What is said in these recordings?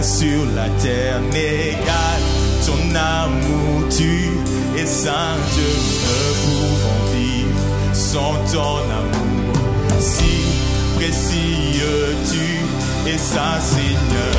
rien sur la terre n'égale ton amour, tu es saint Dieu, nous ne pouvons vivre sans ton amour. Si précieux tu es saint Seigneur.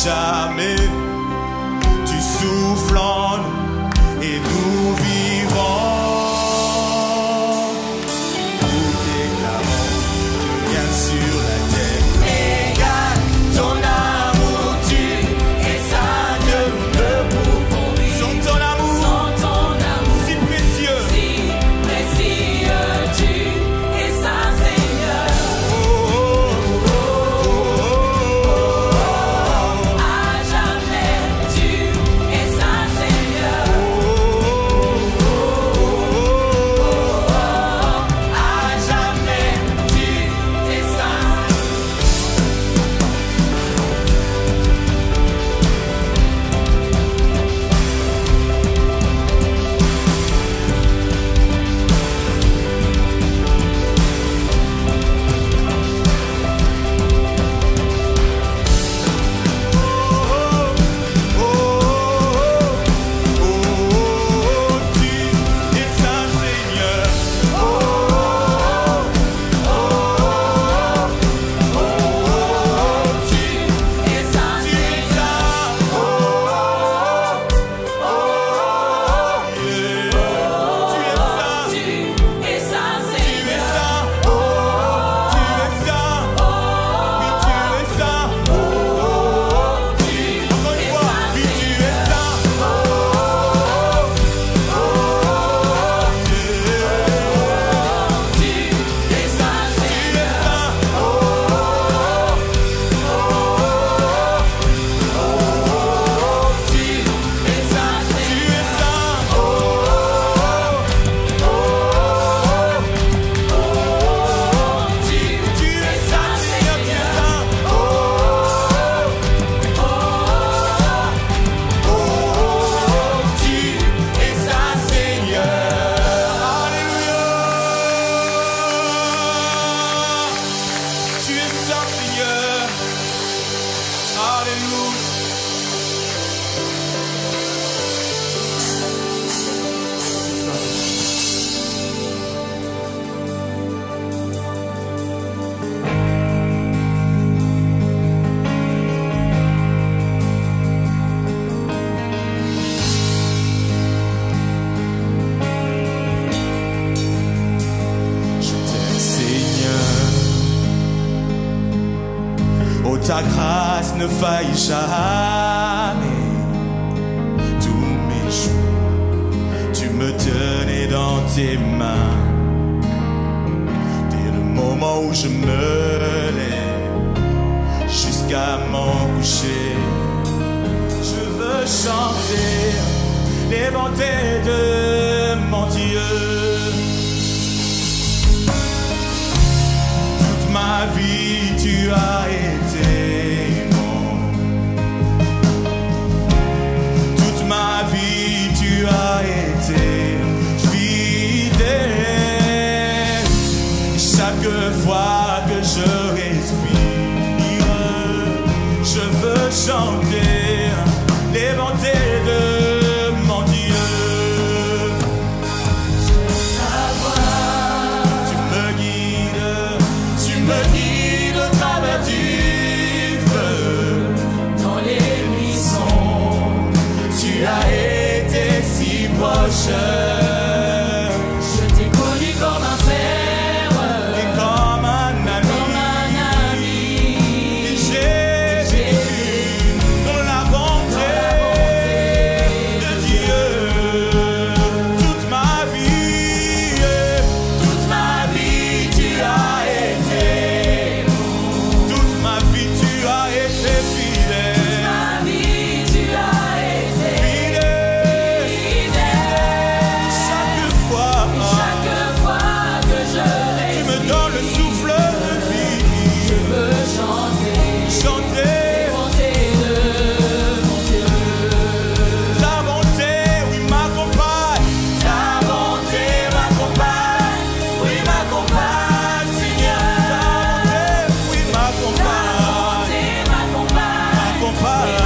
Jamais tu souffles en nous et nous vivons. Nous déclarons que rien sur la terre n'égale ton amour, tu es saint Dieu, nous ne pouvons vivre sans ton amour, si précieux, tu es saint Seigneur. À jamais tu es saint Seigneur. ta grâce ne faille jamais. Tous mes jours, tu me tenais dans tes mains. Dès le moment où je me lève jusqu'à mon coucher, je veux chanter les bontés de mon Dieu. Toute ma vie tu as été bon. Toute ma vie tu as été fidèle. Chaque fois que je respire, je veux chanter les bontés de mon Dieu. Ta voix, tu me guides au travers du feu. Dans les buissons, Tu as été si proche. je t'ai connu comme un frère, Et comme un ami, et j'ai vécu dans la bonté de Dieu. Toute ma vie, tu as été. Toute ma vie, tu as été fidèle. ma vie tu as été Fidèle. fidèle. Chaque fois que je tu me respire, donnes le souffle de vie. je veux chanter Chanter les bontés de mon Dieu. ta bonté, oui, m'accompagne. Ta bonté m'accompagne, oui m'accompagne, Seigneur. Ta bonté, oui, Ta m'accompagne. bonté m'accompagne, M'accompagne.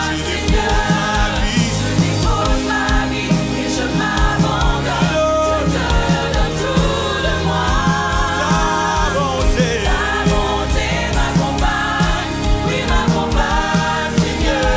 Je Seigneur. dépose ma vie. Je dépose ma vie et je m'abandonne. Je te donne tout de moi. Ta bonté, Ta bonté m'accompagne, oui m'accompagne, Seigneur.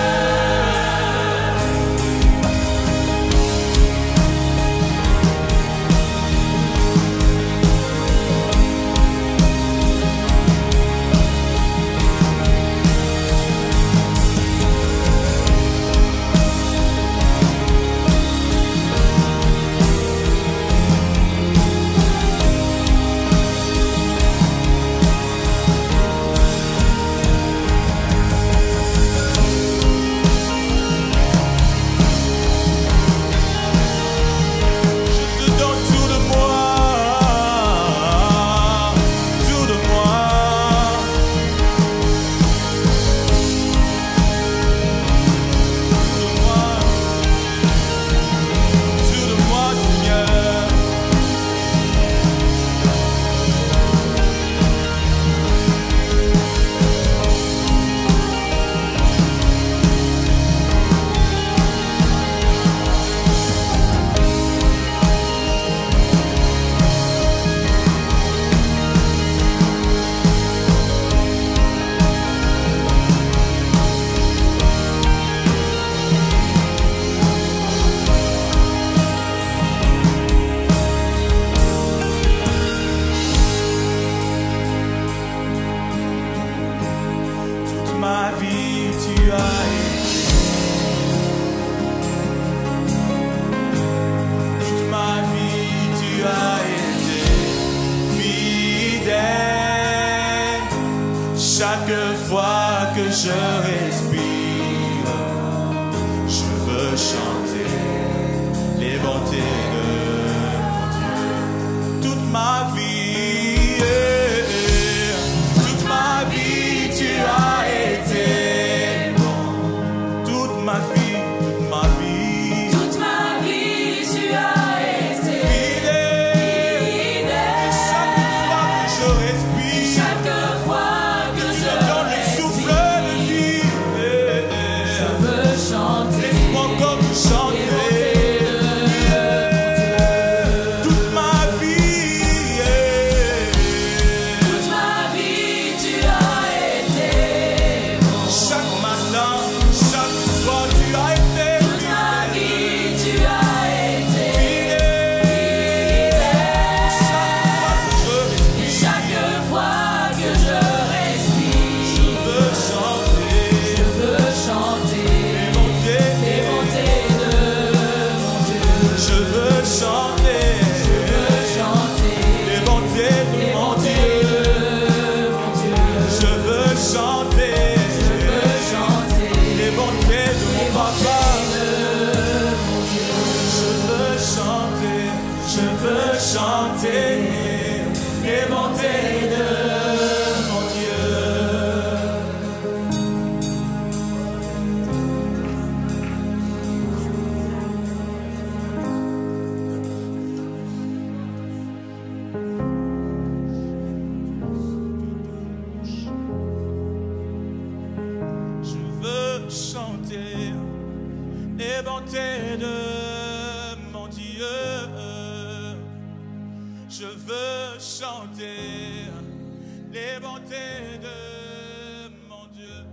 je te donne tout de moi. Tout de moi. Tout de moi, Seigneur. Toute ma vie, tu as été. Toute ma vie, tu as été fidèle. Chaque fois que je respire, je veux chanter les bontés de mon Dieu. Toute ma vie, toute ma vie, tu as été bon. Toute ma vie, toute ma vie, Toute ma vie tu as été fidèle. fidèle. Chaque fois que je respire, Chaque fois que tu je me donnes le souffle de vie. je veux chanter Laisse-moi encore te les chanter. bontés de Toute ma vie, bontés de mon Dieu. Je veux chanter les bontés de mon Dieu.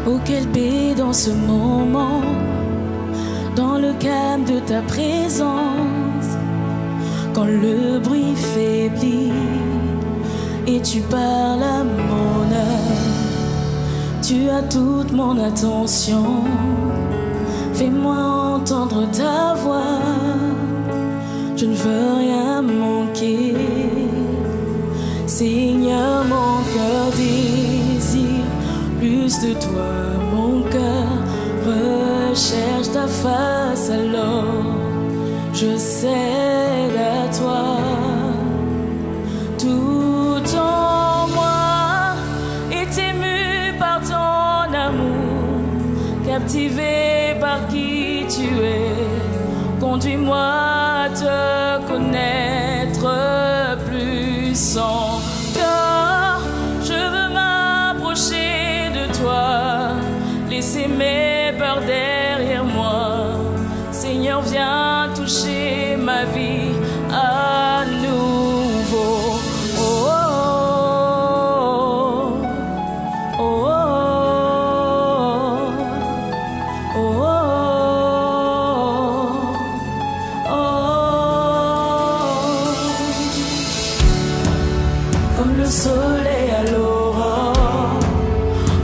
Oh, quelle paix dans ce moment, dans le calme de ta présence, quand le bruit faiblit et tu parles à mon âme. Tu as toute mon attention, fais-moi entendre ta voix, je ne veux rien manquer. Seigneur, mon cœur désire plus de toi, mon cœur recherche ta face, alors je cède à toi. Tout en moi est ému par ton amour, captivé par qui tu es. Conduis-moi à te connaître plus sans cœur. Je veux m'approcher de toi, laisser mes peurs derrière moi. Seigneur, viens toucher ma vie à nouveau. Oh, oh, oh, oh, oh, oh, oh, oh. Comme le soleil à l'aurore,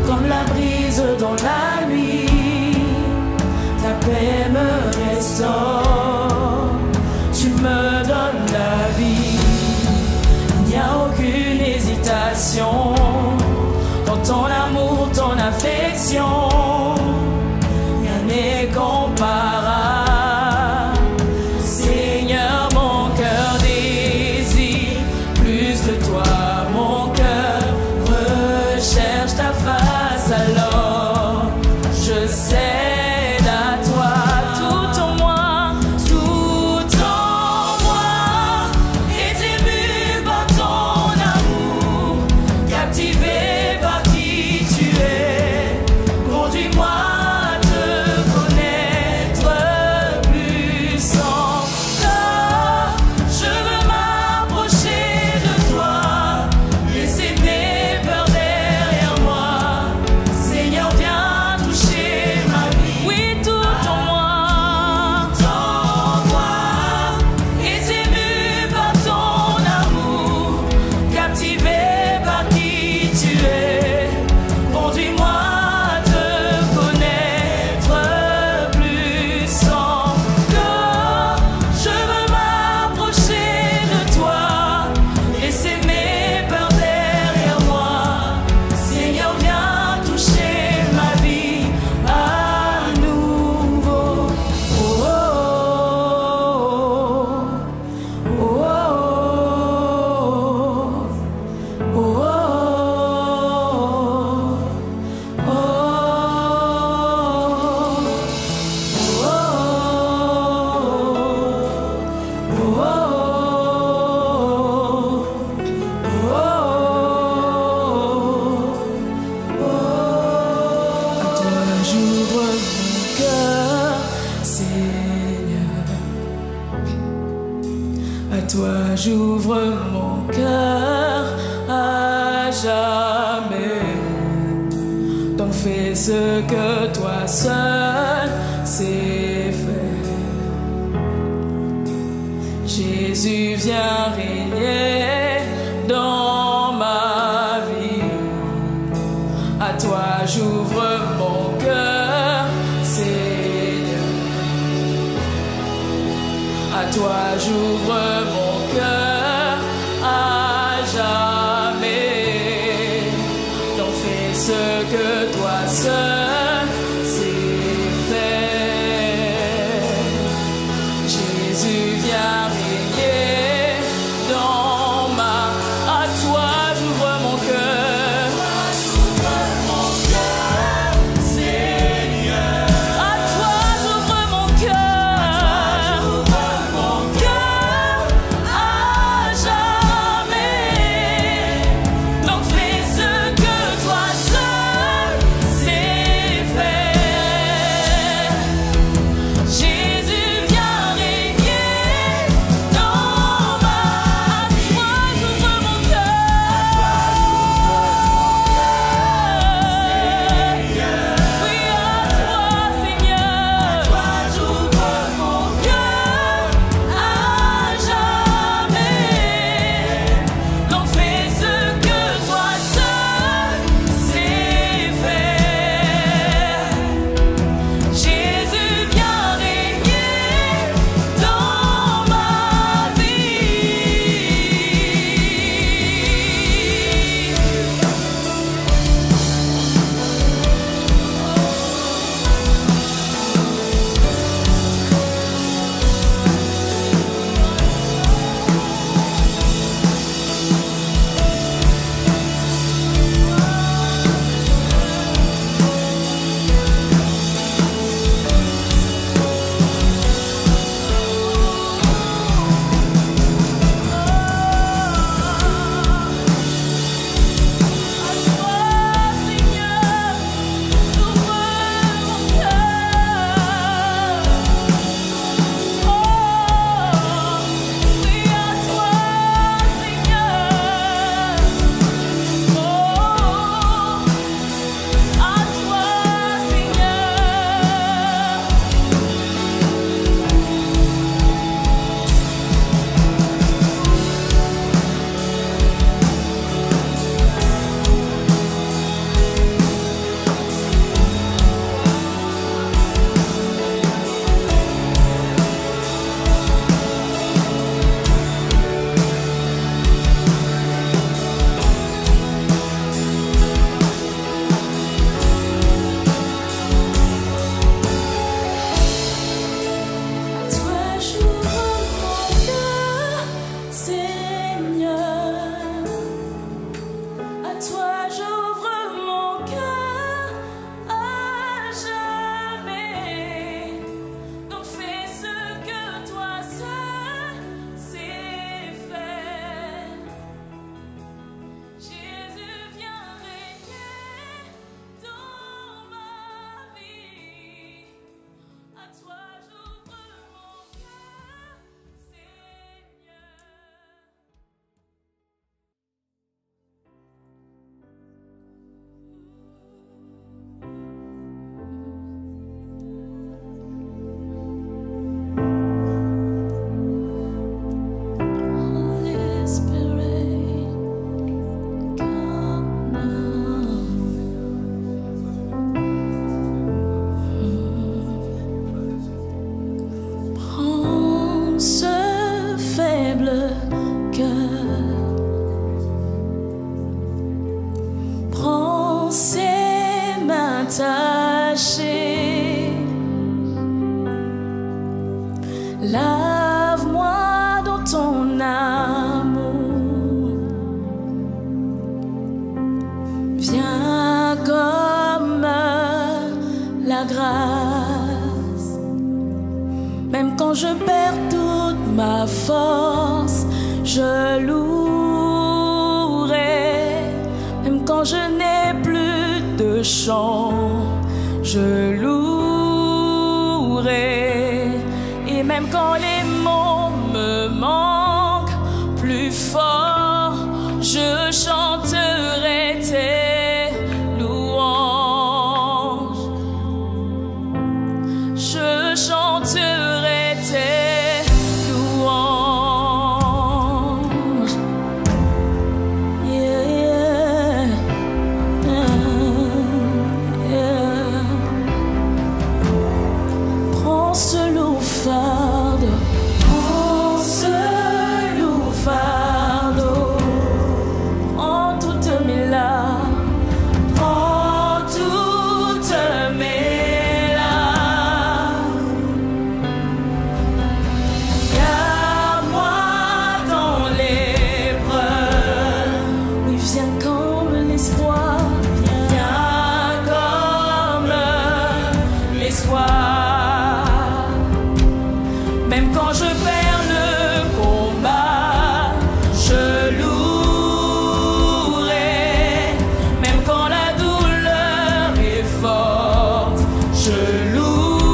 comme la brise dans la nuit, ta paix me restaure, tu me donnes la vie. Il n'y a aucune hésitation dans ton amour, ton affection, rien n'est comparable. Seigneur, mon cœur désire plus de toi, mon cœur recherche ta face, alors je cède à toi. Tout en moi est ému par ton amour, captivé par qui tu es. Conduis-moi à te connaître plus sans cœur. Je veux m'approcher de toi, laisser mes peurs derrière moi. Seigneur, viens toucher ma vie. Oui, tout en moi est ému par ton amour, captivé par qui tu es. Conduis-moi à te connaître plus sans cœur. Je veux m'approcher de toi, laisser mes peurs derrière moi. Seigneur, viens toucher ma vie à nouveau. Oh, oh, oh, oh, oh, oh, oh, à toi j'ouvre mon cœur, Seigneur. À toi j'ouvre mon cœur à jamais. Donc fais ce que toi seul sais faire. Jésus, viens régner dans ma vie. À toi j'ouvre mon cœur, Seigneur. À toi j'ouvre mon cœur à jamais. Lave-moi dans ton amour. Viens comme la grâce. Même quand je perds toute ma force, je louerai. Même quand je n'ai plus de chant, je louerai. Et même quand les mots me manquent plus fort, je chanterai tes louanges. Je chanterai tes louanges. Yeah, yeah, yeah. Prends ce lourd fardeau, prends ce lourd fardeau, prends toutes mes larmes, prends toutes mes larmes. Garde-moi dans l'épreuve, oui viens comme l'espoir, viens comme l'espoir. Même quand je perds le combat, je louerai. Même quand la douleur est forte, je louerai.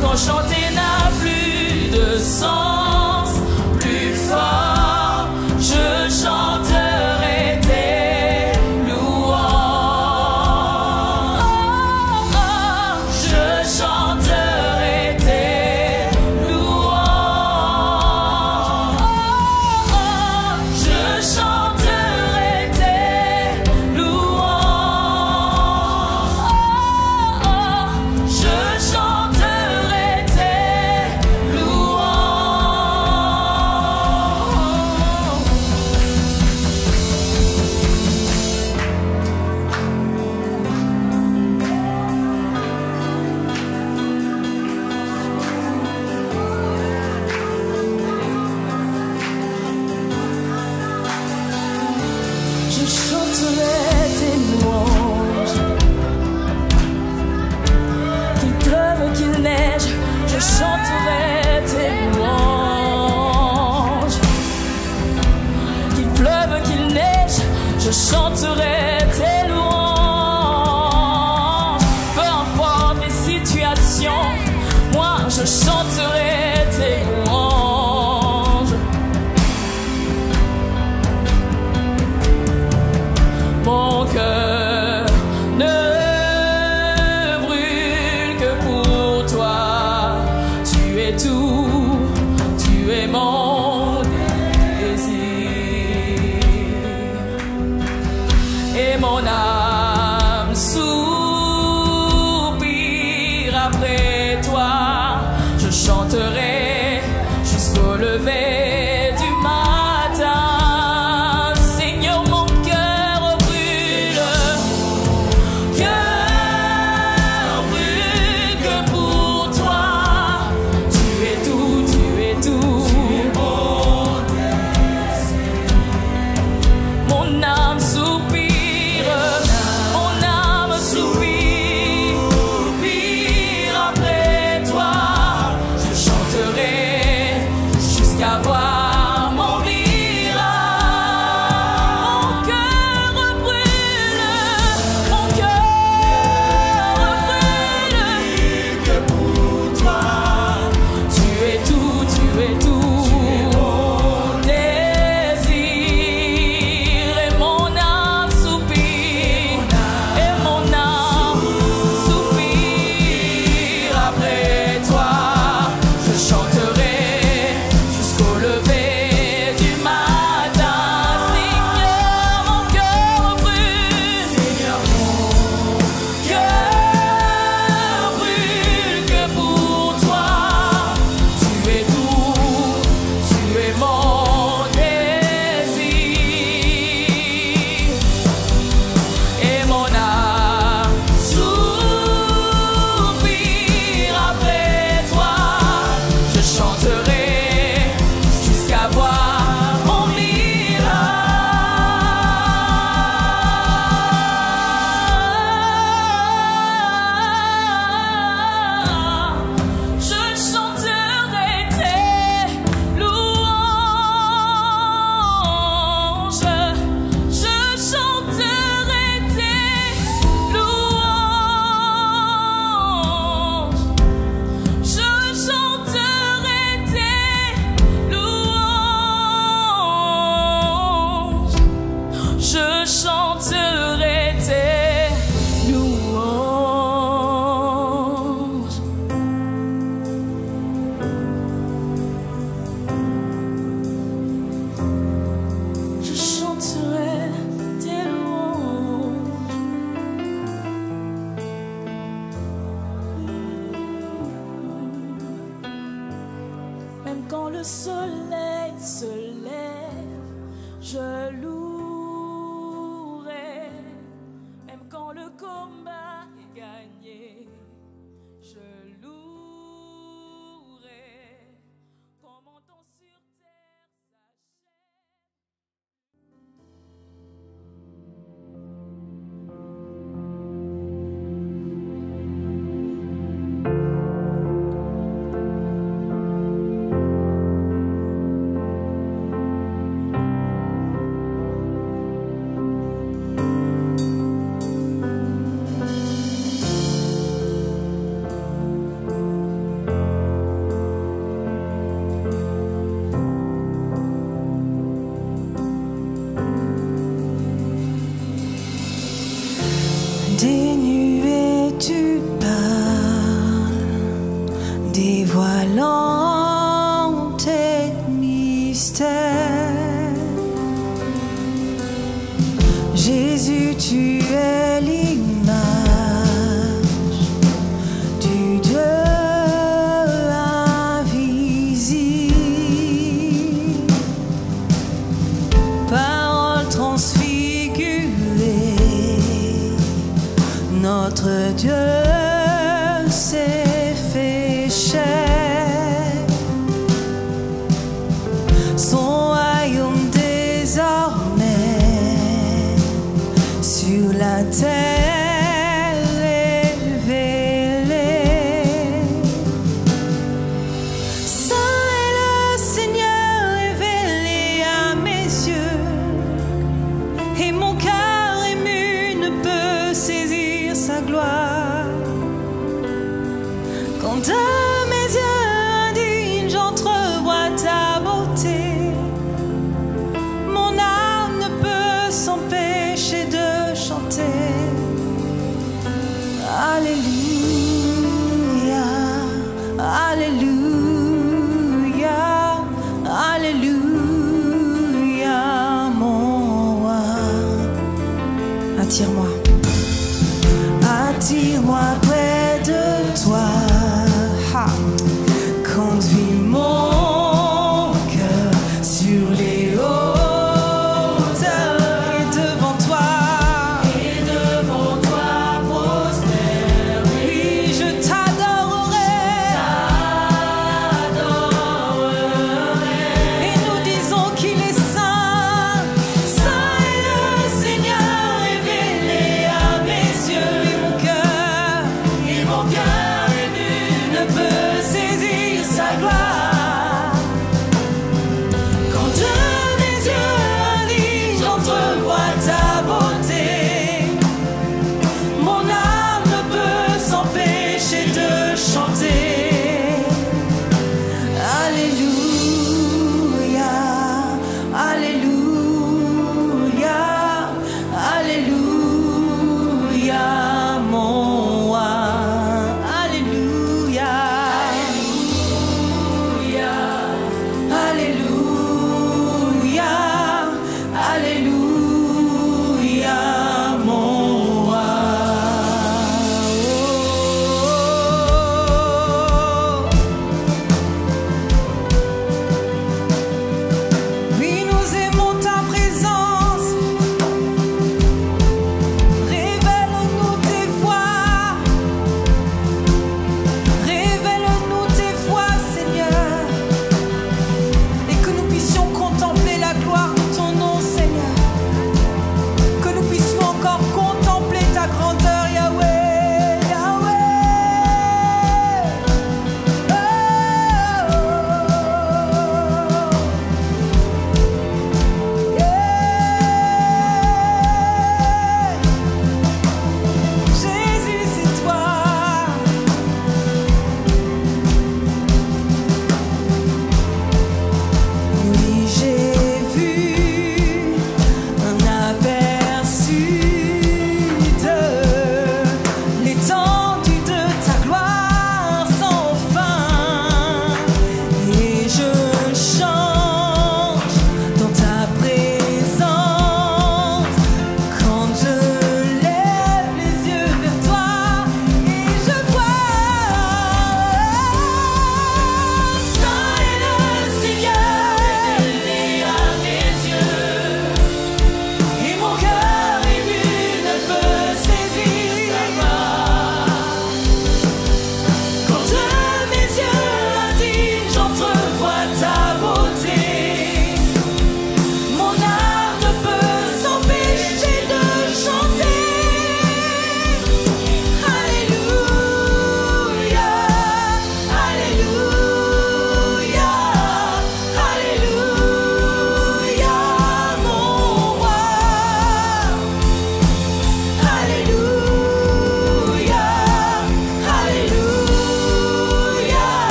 Quand chanter n'a plus de sens, plus fort, je chanterai tes louanges. Oh, oh, je chanterai tes louanges. Oh, oh, je chanterai tes louanges. Oh, oh, je chanterai tes je chanterai tes louanges. Qu'il pleuve, qu'il neige, je chanterai tes louanges. Qu'il pleuve, qu'il neige, je chanterai tes louanges. Peu importe les situations, moi je chanterai tes louanges. Mon cœur ne brûle que pour toi. Tu es tout, tu es mon désir. Et mon âme soupire après toi. Je chanterai jusqu'au lever du matin. Seigneur, mon cœur brûle que pour toi. Tu es tout, tu es tout. Mon âme soupire, mon âme soupire après le soleil se lève, je louerai. Même quand le combat est gagné, je louerai. Quand mon temps sur terre Des nuées tu parles, dévoilant tes mystères. Jésus, tu es l'image du Dieu invisible. Parole transfigurée, notre Dieu s'est fait chair. Son royaume désormais sur la terre révélé. Saint est le Seigneur révélé à mes yeux, et mon cœur ému ne peut saisir sa gloire. Quand de mes yeux indignes j'entrevois ta beauté, mon âme ne peut s'empêcher de chanter. Alléluia, Alléluia, Alléluia, mon roi. Attire-moi, attire-moi près de toi.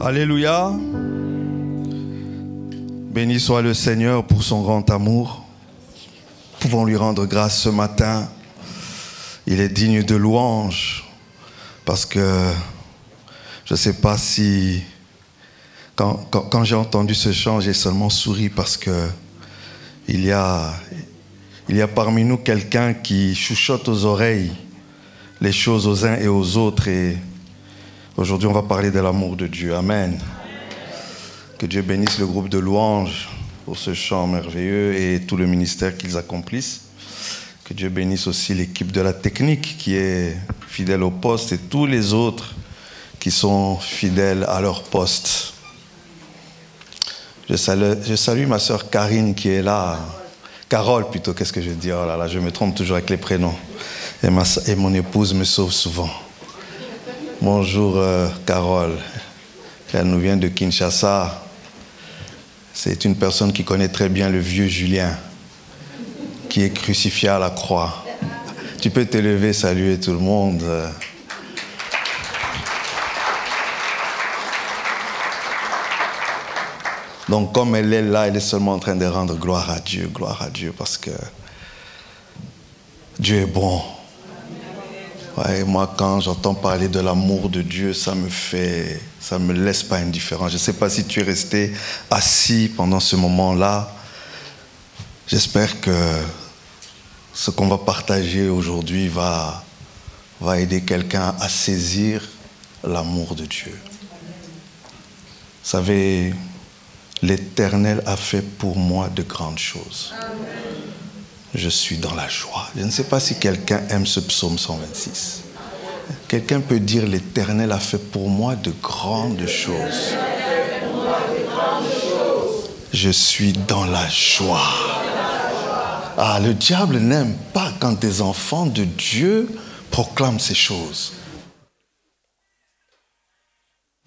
Alléluia. Béni soit le Seigneur pour son grand amour. Nous pouvons lui rendre grâce ce matin. Il est digne de louange. Parce que je ne sais pas si... Quand j'ai entendu ce chant, j'ai seulement souri parce que il y a parmi nous quelqu'un qui chuchote aux oreilles les choses aux uns et aux autres. Et aujourd'hui, on va parler de l'amour de Dieu. Amen. Que Dieu bénisse le groupe de louanges pour ce chant merveilleux et tout le ministère qu'ils accomplissent. Que Dieu bénisse aussi l'équipe de la technique qui est fidèle au poste et tous les autres qui sont fidèles à leur poste. Je salue ma sœur Karine qui est là. Carole plutôt, qu'est-ce que je dis? Oh là là, je me trompe toujours avec les prénoms. Et mon épouse me sauve souvent. Bonjour Carole. Elle nous vient de Kinshasa. C'est une personne qui connaît très bien le vieux Julien, qui est crucifié à la croix. Tu peux te lever, saluer tout le monde. Donc comme elle est là, elle est seulement en train de rendre gloire à Dieu, parce que Dieu est bon. Ouais, moi, quand j'entends parler de l'amour de Dieu, ça me laisse pas indifférent. Je ne sais pas si tu es resté assis pendant ce moment-là. J'espère que ce qu'on va partager aujourd'hui va aider quelqu'un à saisir l'amour de Dieu. Vous savez, l'Éternel a fait pour moi de grandes choses. Amen. Je suis dans la joie. Je ne sais pas si quelqu'un aime ce psaume 126. Quelqu'un peut dire, l'Éternel a fait pour moi de grandes choses. Je suis dans la joie. Ah, le diable n'aime pas quand des enfants de Dieu proclament ces choses.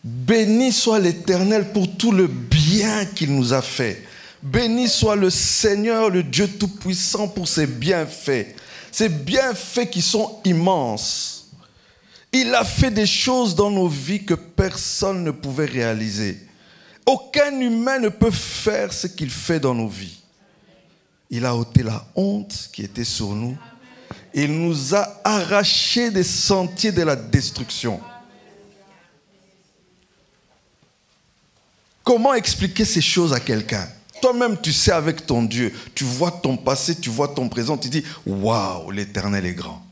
Béni soit l'Éternel pour tout le bien qu'il nous a fait. Béni soit le Seigneur, le Dieu Tout-Puissant pour ses bienfaits. Ces bienfaits qui sont immenses. Il a fait des choses dans nos vies que personne ne pouvait réaliser. Aucun humain ne peut faire ce qu'il fait dans nos vies. Il a ôté la honte qui était sur nous. Il nous a arrachés des sentiers de la destruction. Comment expliquer ces choses à quelqu'un? Toi-même, tu sais avec ton Dieu. Tu vois ton passé, tu vois ton présent. Tu dis, waouh, l'Éternel est grand.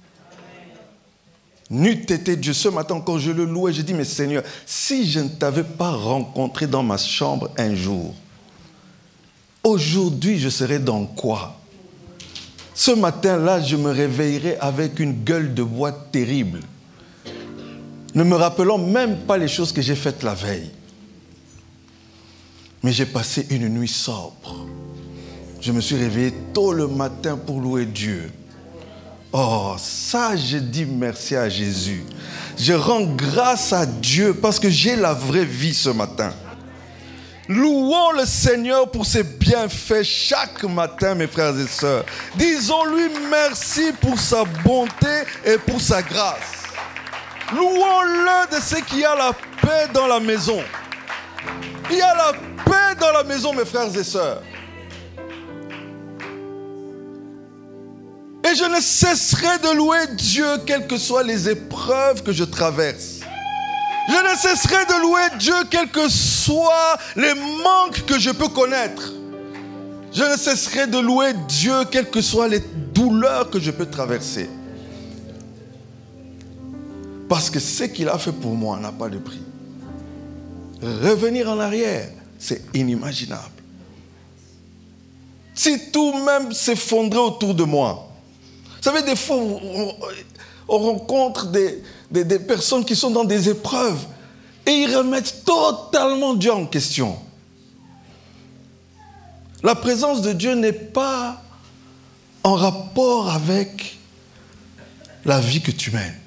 N'eût été Dieu. Ce matin encore, je le louais. Je dis, mais Seigneur, si je ne t'avais pas rencontré dans ma chambre un jour, aujourd'hui, je serais dans quoi? Ce matin-là, je me réveillerais avec une gueule de bois terrible, ne me rappelant même pas les choses que j'ai faites la veille. Mais j'ai passé une nuit sobre. Je me suis réveillé tôt le matin pour louer Dieu. Oh, ça, je dis merci à Jésus. Je rends grâce à Dieu parce que j'ai la vraie vie ce matin. Louons le Seigneur pour ses bienfaits chaque matin, mes frères et sœurs. Disons-lui merci pour sa bonté et pour sa grâce. Louons-le de ce qu'il y a la paix dans la maison. Il y a la paix dans la maison, mes frères et sœurs. Et je ne cesserai de louer Dieu, quelles que soient les épreuves que je traverse. Je ne cesserai de louer Dieu, quels que soient les manques que je peux connaître. Je ne cesserai de louer Dieu, quelles que soient les douleurs que je peux traverser. Parce que ce qu'il a fait pour moi n'a pas de prix. Revenir en arrière, c'est inimaginable. Si tout même s'effondrait autour de moi. Vous savez, des fois, on rencontre des personnes qui sont dans des épreuves et ils remettent totalement Dieu en question. La présence de Dieu n'est pas en rapport avec la vie que tu mènes.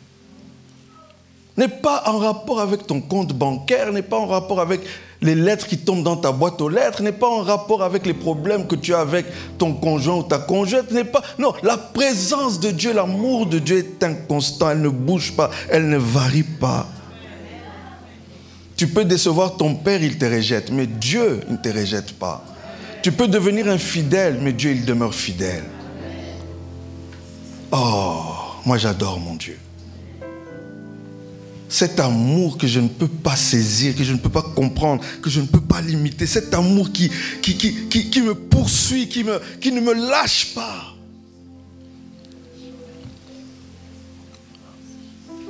N'est pas en rapport avec ton compte bancaire, n'est pas en rapport avec les lettres qui tombent dans ta boîte aux lettres, n'est pas en rapport avec les problèmes que tu as avec ton conjoint ou ta conjointe, n'est pas... Non, la présence de Dieu, l'amour de Dieu est inconstant, elle ne bouge pas, elle ne varie pas. Tu peux décevoir ton père, il te rejette, mais Dieu ne te rejette pas. Tu peux devenir infidèle, mais Dieu, il demeure fidèle. Oh, moi j'adore mon Dieu. Cet amour que je ne peux pas saisir, que je ne peux pas comprendre, que je ne peux pas limiter. Cet amour qui me poursuit, qui ne me lâche pas.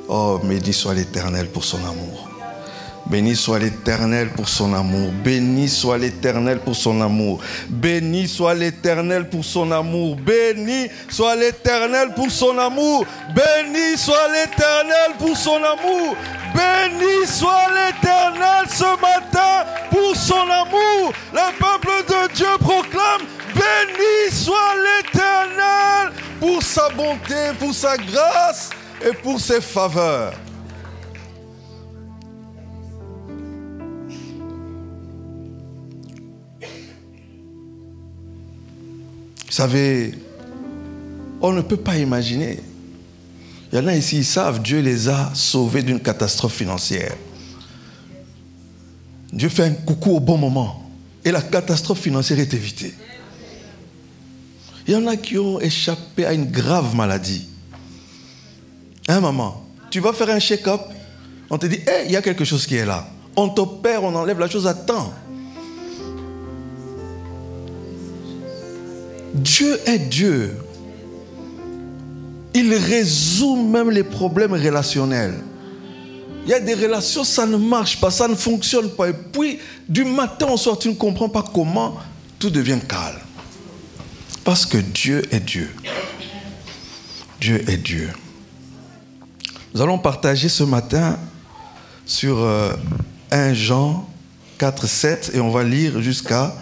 Oh, béni soit l'Éternel pour son amour. Béni soit l'Éternel pour son amour. Béni soit l'Éternel pour son amour. Béni soit l'Éternel pour son amour. Béni soit l'Éternel pour son amour. Béni soit l'Éternel pour son amour. Béni soit l'Éternel ce matin pour son amour. Le peuple de Dieu proclame: béni soit l'Éternel pour sa bonté, pour sa grâce et pour ses faveurs. Vous savez, on ne peut pas imaginer. Il y en a ici, ils savent, Dieu les a sauvés d'une catastrophe financière. Dieu fait un coucou au bon moment et la catastrophe financière est évitée. Il y en a qui ont échappé à une grave maladie. Hein, maman, tu vas faire un check-up, on te dit, hey, il y a quelque chose qui est là. On t'opère, on enlève la chose à temps. Dieu est Dieu. Il résout même les problèmes relationnels. Il y a des relations, ça ne marche pas, ça ne fonctionne pas. Et puis, du matin au soir, tu ne comprends pas comment tout devient calme. Parce que Dieu est Dieu. Dieu est Dieu. Nous allons partager ce matin sur 1 Jean 4, 7 et on va lire jusqu'à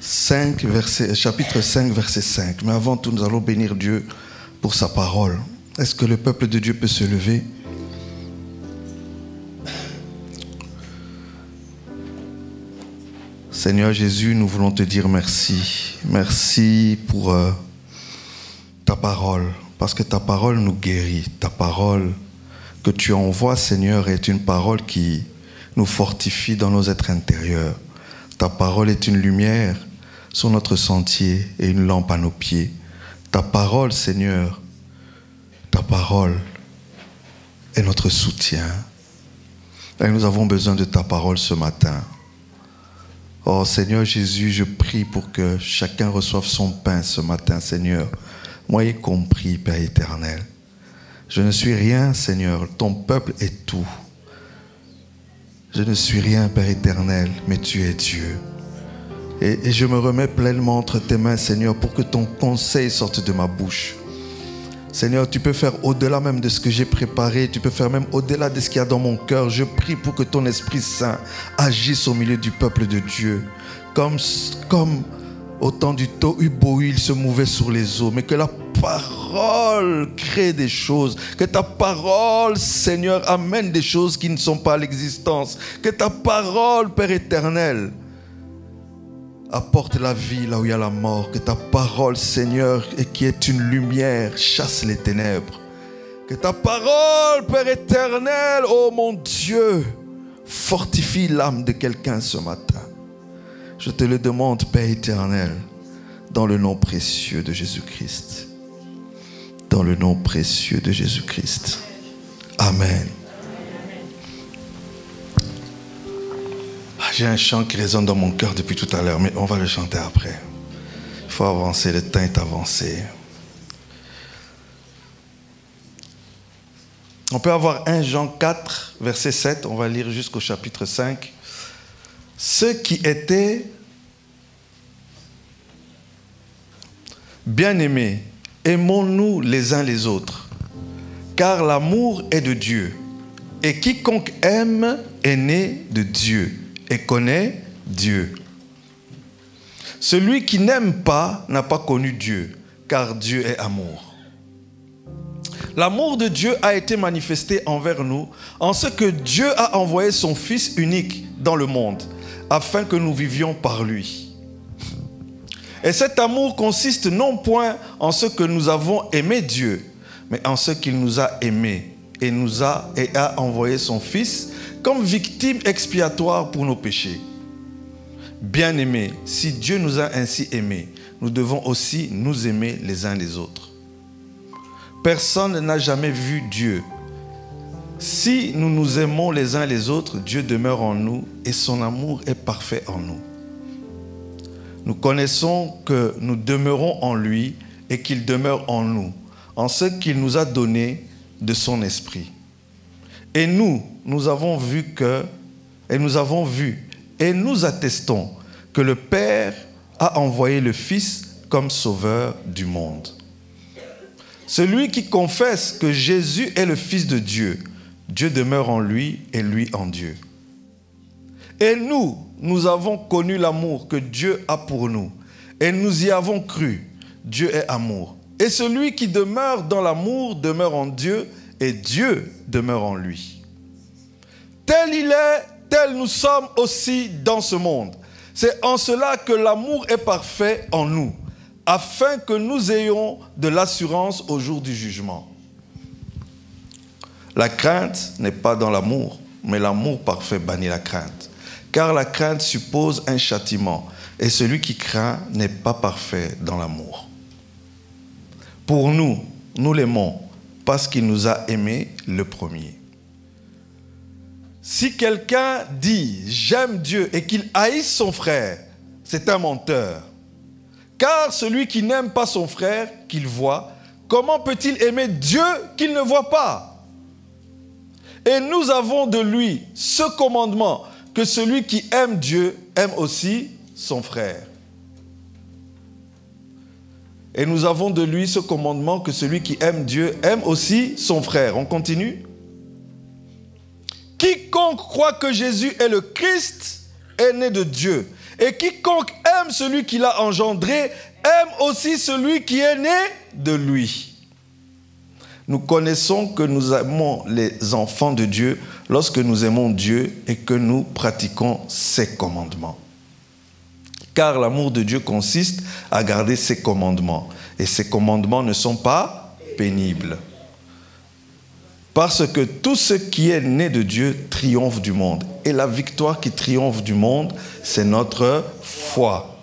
chapitre 5, verset 5. Mais avant tout, nous allons bénir Dieu pour sa parole. Est-ce que le peuple de Dieu peut se lever? Seigneur Jésus, nous voulons te dire merci. Merci pour ta parole. Parce que ta parole nous guérit. Ta parole que tu envoies, Seigneur, est une parole qui nous fortifie dans nos êtres intérieurs. Ta parole est une lumière sur notre sentier et une lampe à nos pieds. Ta parole, Seigneur, ta parole est notre soutien. Et nous avons besoin de ta parole ce matin. Oh Seigneur Jésus, je prie pour que chacun reçoive son pain ce matin, Seigneur. Moi y compris, Père éternel. Je ne suis rien, Seigneur. Ton peuple est tout. Je ne suis rien, Père éternel, mais tu es Dieu. Et je me remets pleinement entre tes mains, Seigneur, pour que ton conseil sorte de ma bouche. Seigneur, tu peux faire au-delà même de ce que j'ai préparé. Tu peux faire même au-delà de ce qu'il y a dans mon cœur. Je prie pour que ton Esprit Saint agisse au milieu du peuple de Dieu. Comme au temps du Tohu-Bohu, il se mouvait sur les eaux. Mais que la parole crée des choses. Que ta parole, Seigneur, amène des choses qui ne sont pas à l'existence. Que ta parole, Père éternel, apporte la vie là où il y a la mort. Que ta parole, Seigneur, et qui est une lumière, chasse les ténèbres. Que ta parole, Père éternel, oh mon Dieu, fortifie l'âme de quelqu'un ce matin. Je te le demande, Père éternel, dans le nom précieux de Jésus-Christ. Dans le nom précieux de Jésus-Christ. Amen. J'ai un chant qui résonne dans mon cœur depuis tout à l'heure, mais on va le chanter après. Il faut avancer, le temps est avancé. On peut avoir 1 Jean 4, verset 7, on va lire jusqu'au chapitre 5. Ceux qui étaient bien-aimés, aimons-nous les uns les autres, car l'amour est de Dieu, et quiconque aime est né de Dieu et connaît Dieu. Celui qui n'aime pas n'a pas connu Dieu, car Dieu est amour. L'amour de Dieu a été manifesté envers nous en ce que Dieu a envoyé son Fils unique dans le monde, afin que nous vivions par lui. Et cet amour consiste non point en ce que nous avons aimé Dieu, mais en ce qu'il nous a aimés et a envoyé son Fils comme victime expiatoire pour nos péchés. Bien-aimés, si Dieu nous a ainsi aimés, nous devons aussi nous aimer les uns les autres. Personne n'a jamais vu Dieu. Si nous nous aimons les uns les autres, Dieu demeure en nous et son amour est parfait en nous. Nous connaissons que nous demeurons en lui et qu'il demeure en nous, en ce qu'il nous a donné de son esprit. Et nous avons vu et nous attestons que le Père a envoyé le Fils comme sauveur du monde. Celui qui confesse que Jésus est le Fils de Dieu, Dieu demeure en lui et lui en Dieu. Et nous avons connu l'amour que Dieu a pour nous et nous y avons cru. Dieu est amour. Et celui qui demeure dans l'amour demeure en Dieu et Dieu demeure en lui. Tel il est, tel nous sommes aussi dans ce monde. C'est en cela que l'amour est parfait en nous, afin que nous ayons de l'assurance au jour du jugement. La crainte n'est pas dans l'amour, mais l'amour parfait bannit la crainte. Car la crainte suppose un châtiment, et celui qui craint n'est pas parfait dans l'amour. Pour nous l'aimons, parce qu'il nous a aimés le premier. Si quelqu'un dit « j'aime Dieu » et qu'il haïsse son frère, c'est un menteur. Car celui qui n'aime pas son frère qu'il voit, comment peut-il aimer Dieu qu'il ne voit pas? Et nous avons de lui ce commandement, que celui qui aime Dieu aime aussi son frère. Et nous avons de lui ce commandement, que celui qui aime Dieu aime aussi son frère. On continue. Quiconque croit que Jésus est le Christ est né de Dieu. Et quiconque aime celui qui l'a engendré aime aussi celui qui est né de lui. Nous connaissons que nous aimons les enfants de Dieu lorsque nous aimons Dieu et que nous pratiquons ses commandements. Car l'amour de Dieu consiste à garder ses commandements. Et ses commandements ne sont pas pénibles. Parce que tout ce qui est né de Dieu triomphe du monde. Et la victoire qui triomphe du monde, c'est notre foi.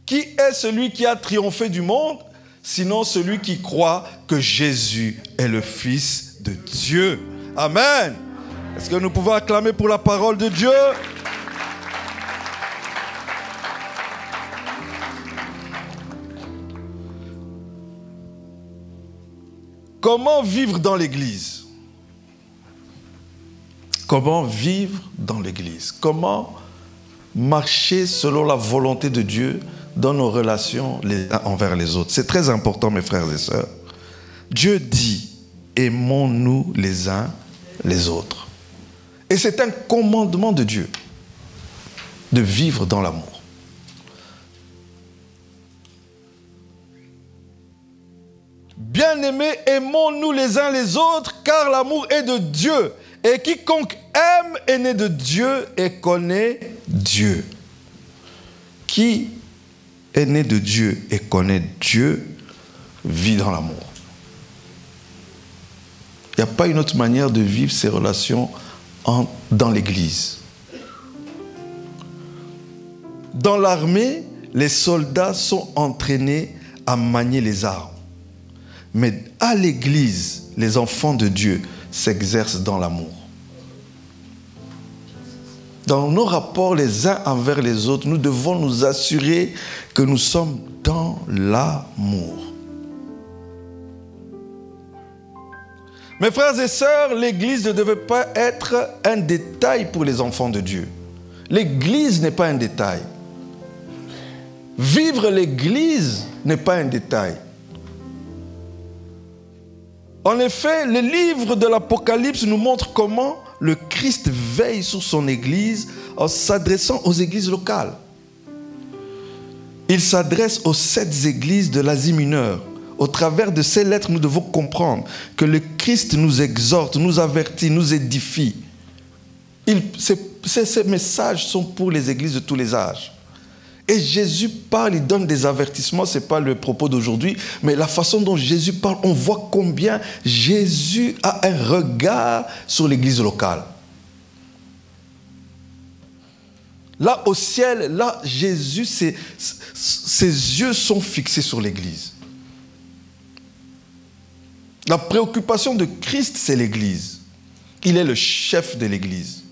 Qui est celui qui a triomphé du monde? Sinon celui qui croit que Jésus est le Fils de Dieu. Amen. Est-ce que nous pouvons acclamer pour la parole de Dieu? Comment vivre dans l'Église? Comment vivre dans l'Église? Comment marcher selon la volonté de Dieu dans nos relations les uns envers les autres? C'est très important, mes frères et sœurs. Dieu dit, aimons-nous les uns les autres. Et c'est un commandement de Dieu de vivre dans l'amour. Bien-aimés, aimons-nous les uns les autres, car l'amour est de Dieu. Et quiconque aime est né de Dieu et connaît Dieu. Qui est né de Dieu et connaît Dieu vit dans l'amour. Il n'y a pas une autre manière de vivre ces relations dans l'Église. Dans l'armée, les soldats sont entraînés à manier les armes. Mais à l'Église, les enfants de Dieu s'exercent dans l'amour. Dans nos rapports les uns envers les autres, nous devons nous assurer que nous sommes dans l'amour. Mes frères et sœurs, l'Église ne devait pas être un détail pour les enfants de Dieu. L'Église n'est pas un détail. Vivre l'Église n'est pas un détail. En effet, le livre de l'Apocalypse nous montre comment le Christ veille sur son Église en s'adressant aux églises locales. Il s'adresse aux 7 églises de l'Asie mineure. Au travers de ces lettres, nous devons comprendre que le Christ nous exhorte, nous avertit, nous édifie. Ces messages sont pour les églises de tous les âges. Et Jésus parle, il donne des avertissements, ce n'est pas le propos d'aujourd'hui, mais la façon dont Jésus parle, on voit combien Jésus a un regard sur l'église locale. Là, au ciel, là, Jésus, ses yeux sont fixés sur l'église. La préoccupation de Christ, c'est l'église. Il est le chef de l'église.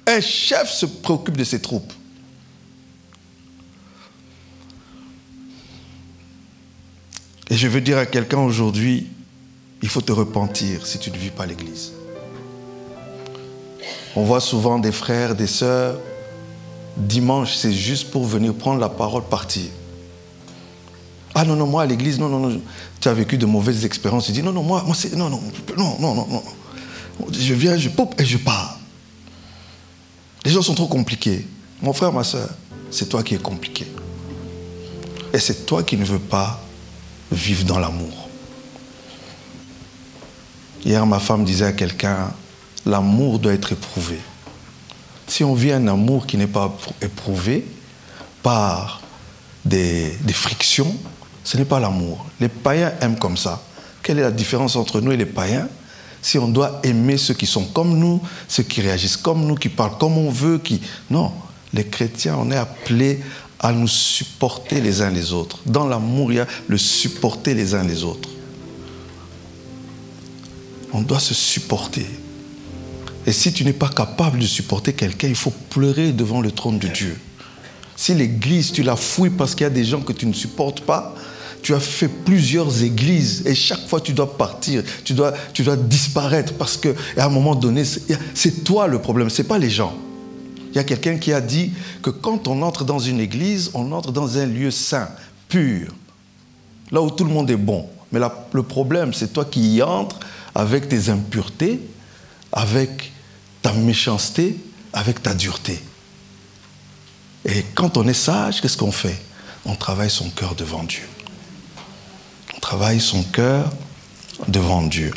Un chef se préoccupe de ses troupes. Et je veux dire à quelqu'un aujourd'hui, il faut te repentir si tu ne vis pas l'église. On voit souvent des frères, des sœurs, dimanche, c'est juste pour venir prendre la parole, partir. Ah non, non, moi à l'église, non, non, non. Tu as vécu de mauvaises expériences. Tu dis, non, non, moi c'est... Non, non, non, non, non, non. Je viens, je pop et je pars. Les gens sont trop compliqués. Mon frère, ma soeur, c'est toi qui es compliqué. Et c'est toi qui ne veux pas vivre dans l'amour. Hier, ma femme disait à quelqu'un, l'amour doit être éprouvé. Si on vit un amour qui n'est pas éprouvé par des frictions, ce n'est pas l'amour. Les païens aiment comme ça. Quelle est la différence entre nous et les païens? Si on doit aimer ceux qui sont comme nous, ceux qui réagissent comme nous, qui parlent comme on veut, qui... Non, les chrétiens, on est appelés à nous supporter les uns les autres. Dans l'amour, il y a le supporter les uns les autres. On doit se supporter. Et si tu n'es pas capable de supporter quelqu'un, il faut pleurer devant le trône de Dieu. Si l'église, tu la fouilles parce qu'il y a des gens que tu ne supportes pas, tu as fait plusieurs églises et chaque fois tu dois partir, tu dois disparaître parce qu'à un moment donné, c'est toi le problème, ce n'est pas les gens. Il y a quelqu'un qui a dit que quand on entre dans une église, on entre dans un lieu saint, pur, là où tout le monde est bon. Mais le problème, c'est toi qui y entres avec tes impuretés, avec ta méchanceté, avec ta dureté. Et quand on est sage, qu'est-ce qu'on fait? On travaille son cœur devant Dieu. On travaille son cœur devant Dieu.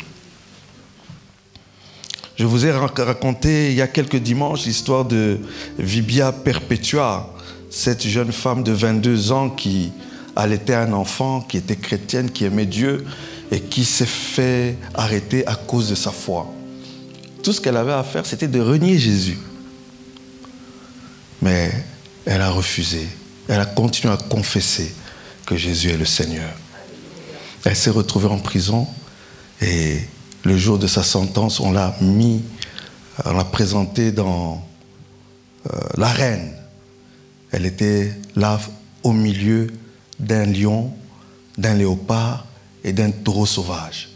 Je vous ai raconté il y a quelques dimanches l'histoire de Vibia Perpetua, cette jeune femme de 22 ans qui allaitait un enfant, qui était chrétienne, qui aimait Dieu et qui s'est fait arrêter à cause de sa foi. Tout ce qu'elle avait à faire, c'était de renier Jésus. Mais elle a refusé. Elle a continué à confesser que Jésus est le Seigneur. Elle s'est retrouvée en prison et le jour de sa sentence, on l'a présentée dans l'arène. Elle était là au milieu d'un lion, d'un léopard et d'un taureau sauvage.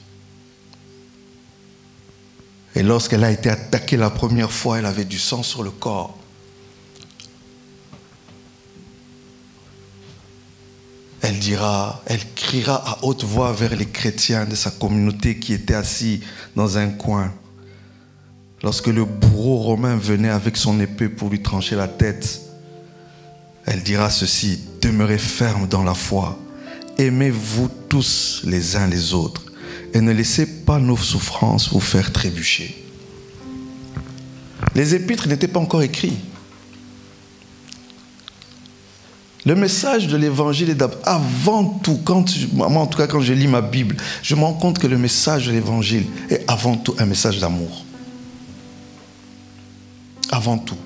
Et lorsqu'elle a été attaquée la première fois, elle avait du sang sur le corps. Elle criera à haute voix vers les chrétiens de sa communauté qui étaient assis dans un coin. Lorsque le bourreau romain venait avec son épée pour lui trancher la tête, elle dira ceci: demeurez fermes dans la foi, aimez-vous tous les uns les autres et ne laissez pas nos souffrances vous faire trébucher. Les épîtres n'étaient pas encore écrits. Le message de l'évangile est avant tout, moi en tout cas quand je lis ma Bible, je me rends compte que le message de l'évangile est avant tout un message d'amour. Avant tout.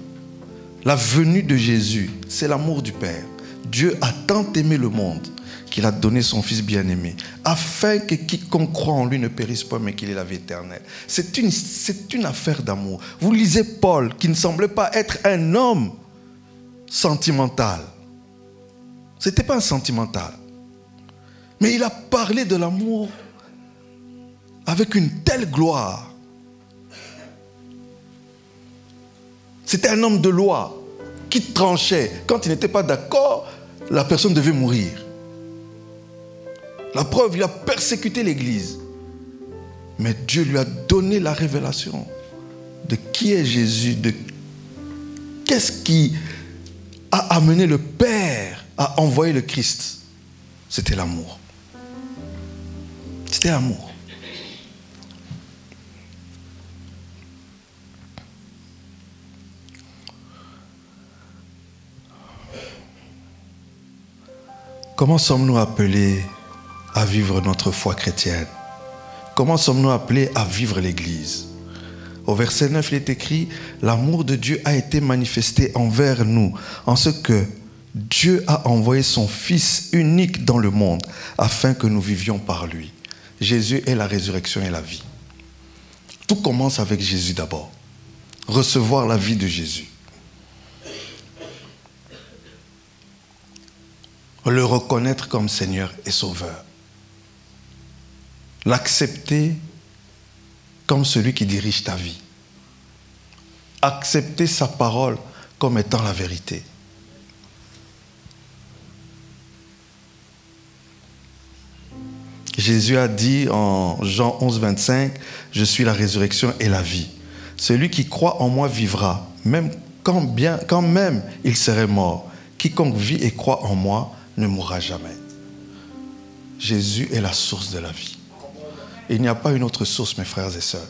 La venue de Jésus, c'est l'amour du Père. Dieu a tant aimé le monde qu'il a donné son Fils bien-aimé, afin que quiconque croit en lui ne périsse pas, mais qu'il ait la vie éternelle. C'est une affaire d'amour. Vous lisez Paul, qui ne semblait pas être un homme sentimental. Ce n'était pas un sentimental. Mais il a parlé de l'amour avec une telle gloire. C'était un homme de loi qui tranchait. Quand il n'était pas d'accord, la personne devait mourir. La preuve, il a persécuté l'Église. Mais Dieu lui a donné la révélation de qui est Jésus, de qu'est-ce qui a amené le Père à envoyer le Christ. C'était l'amour. C'était l'amour. Comment sommes-nous appelés à vivre notre foi chrétienne? Comment sommes-nous appelés à vivre l'Église? Au verset 9, il est écrit « L'amour de Dieu a été manifesté envers nous, en ce que Dieu a envoyé son Fils unique dans le monde, afin que nous vivions par lui. » Jésus est la résurrection et la vie. Tout commence avec Jésus d'abord. Recevoir la vie de Jésus. Le reconnaître comme Seigneur et Sauveur. L'accepter comme celui qui dirige ta vie. Accepter sa parole comme étant la vérité. Jésus a dit en Jean 11, 25, « Je suis la résurrection et la vie. Celui qui croit en moi vivra, même quand même il serait mort. Quiconque vit et croit en moi ne mourra jamais. » Jésus est la source de la vie. Il n'y a pas une autre source, mes frères et sœurs.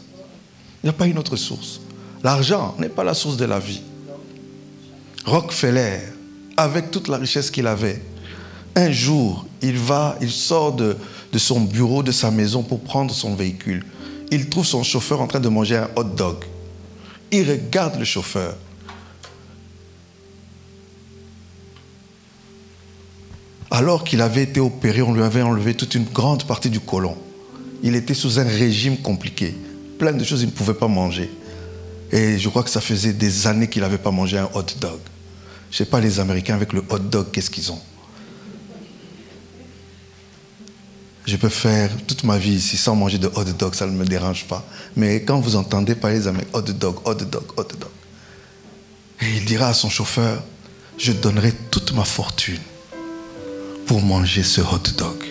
Il n'y a pas une autre source. L'argent n'est pas la source de la vie. Rockefeller, avec toute la richesse qu'il avait, un jour, il sort de son bureau, de sa maison pour prendre son véhicule. Il trouve son chauffeur en train de manger un hot dog. Il regarde le chauffeur. Alors qu'il avait été opéré, on lui avait enlevé toute une grande partie du côlon. Il était sous un régime compliqué. Plein de choses, il ne pouvait pas manger. Et je crois que ça faisait des années qu'il n'avait pas mangé un hot dog. Je ne sais pas, les Américains, avec le hot dog, qu'est-ce qu'ils ont? Je peux faire toute ma vie ici sans manger de hot dog, ça ne me dérange pas. Mais quand vous entendez parler des Américains, hot dog, hot dog, hot dog. Et il dira à son chauffeur, je donnerai toute ma fortune pour manger ce hot dog.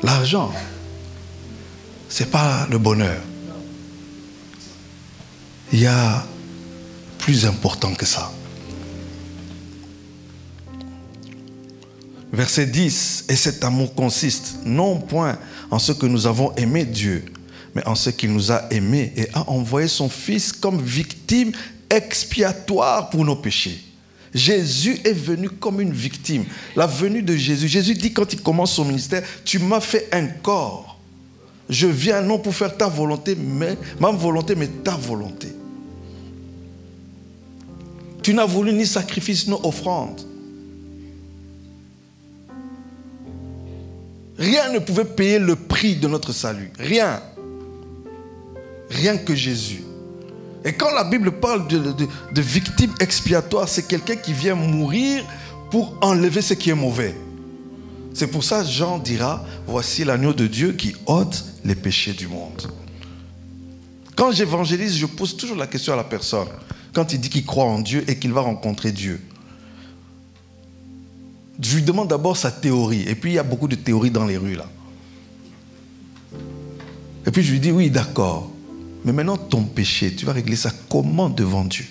L'argent, ce n'est pas le bonheur. Il y a plus important que ça. Verset 10, « Et cet amour consiste non point en ce que nous avons aimé Dieu, mais en ce qu'il nous a aimés et a envoyé son Fils comme victime expiatoire pour nos péchés. » Jésus est venu comme une victime. La venue de Jésus. Jésus dit quand il commence son ministère, « Tu m'as fait un corps. Je viens non pour faire ta volonté, mais ma volonté, mais ta volonté. » Tu n'as voulu ni sacrifice, ni offrande. Rien ne pouvait payer le prix de notre salut. Rien. Rien que Jésus. Et quand la Bible parle de victime expiatoire, c'est quelqu'un qui vient mourir pour enlever ce qui est mauvais. C'est pour ça que Jean dira, voici l'agneau de Dieu qui ôte les péchés du monde. Quand j'évangélise, je pose toujours la question à la personne. Quand il dit qu'il croit en Dieu et qu'il va rencontrer Dieu. Je lui demande d'abord sa théorie. Et puis il y a beaucoup de théories dans les rues là. Et puis je lui dis, oui d'accord. Mais maintenant ton péché, tu vas régler ça comment devant Dieu?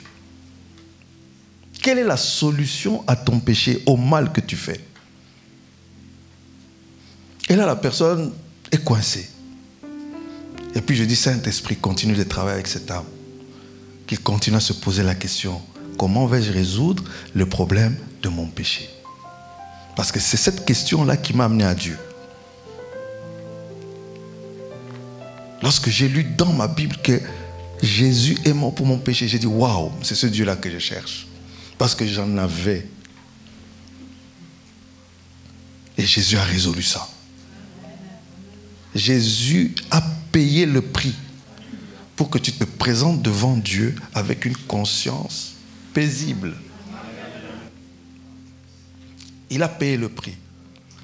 Quelle est la solution à ton péché, au mal que tu fais? Et là la personne est coincée. Et puis je dis, Saint-Esprit, continue de travailler avec cette âme. Qu'il continue à se poser la question, comment vais-je résoudre le problème de mon péché? Parce que c'est cette question-là qui m'a amené à Dieu. Lorsque j'ai lu dans ma Bible que Jésus est mort pour mon péché, j'ai dit, waouh, c'est ce Dieu-là que je cherche. Parce que j'en avais. Et Jésus a résolu ça. Jésus a payé le prix pour que tu te présentes devant Dieu avec une conscience paisible. Il a payé le prix.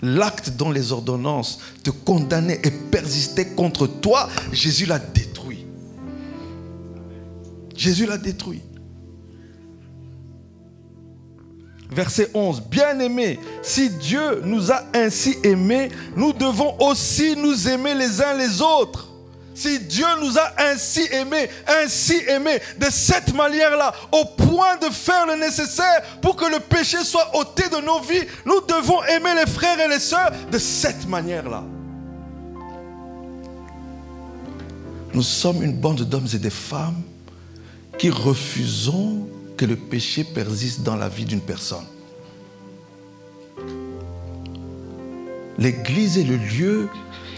L'acte dont les ordonnances te condamnaient et persistaient contre toi, Jésus l'a détruit. Jésus l'a détruit. Verset 11. Bien-aimés, si Dieu nous a ainsi aimés, nous devons aussi nous aimer les uns les autres. Si Dieu nous a ainsi aimés, de cette manière-là, au point de faire le nécessaire pour que le péché soit ôté de nos vies, nous devons aimer les frères et les sœurs de cette manière-là. Nous sommes une bande d'hommes et de femmes qui refusons que le péché persiste dans la vie d'une personne. l'église est le lieu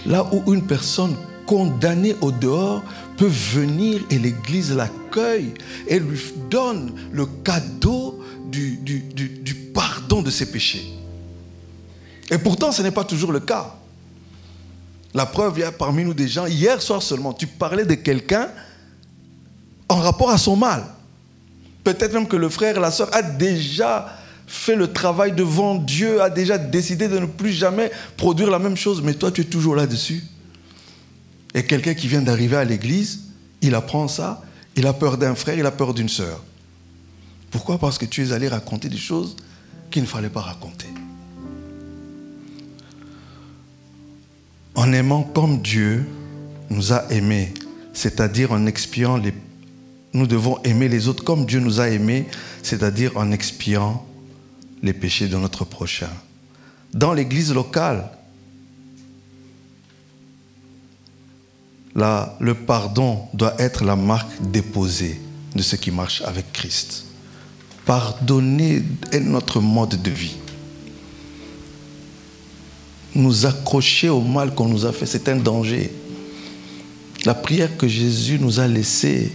là où une personne condamnée au dehors peut venir et l'église l'accueille et lui donne le cadeau du pardon de ses péchés. Et pourtant, ce n'est pas toujours le cas. La preuve, il y a parmi nous des gens, hier soir seulement, tu parlais de quelqu'un en rapport à son mal. Peut-être même que le frère, la sœur a déjà fait le travail devant Dieu, a déjà décidé de ne plus jamais produire la même chose, mais toi, tu es toujours là-dessus. Et quelqu'un qui vient d'arriver à l'église, il apprend ça, il a peur d'un frère, il a peur d'une sœur. Pourquoi? Parce que tu es allé raconter des choses qu'il ne fallait pas raconter. En aimant comme Dieu nous a aimés, c'est-à-dire en expiant les... Nous devons aimer les autres comme Dieu nous a aimés, c'est-à-dire en expiant les péchés de notre prochain. Dans l'église locale, le pardon doit être la marque déposée de ceux qui marchent avec Christ. Pardonner est notre mode de vie. Nous accrocher au mal qu'on nous a fait, c'est un danger. La prière que Jésus nous a laissée,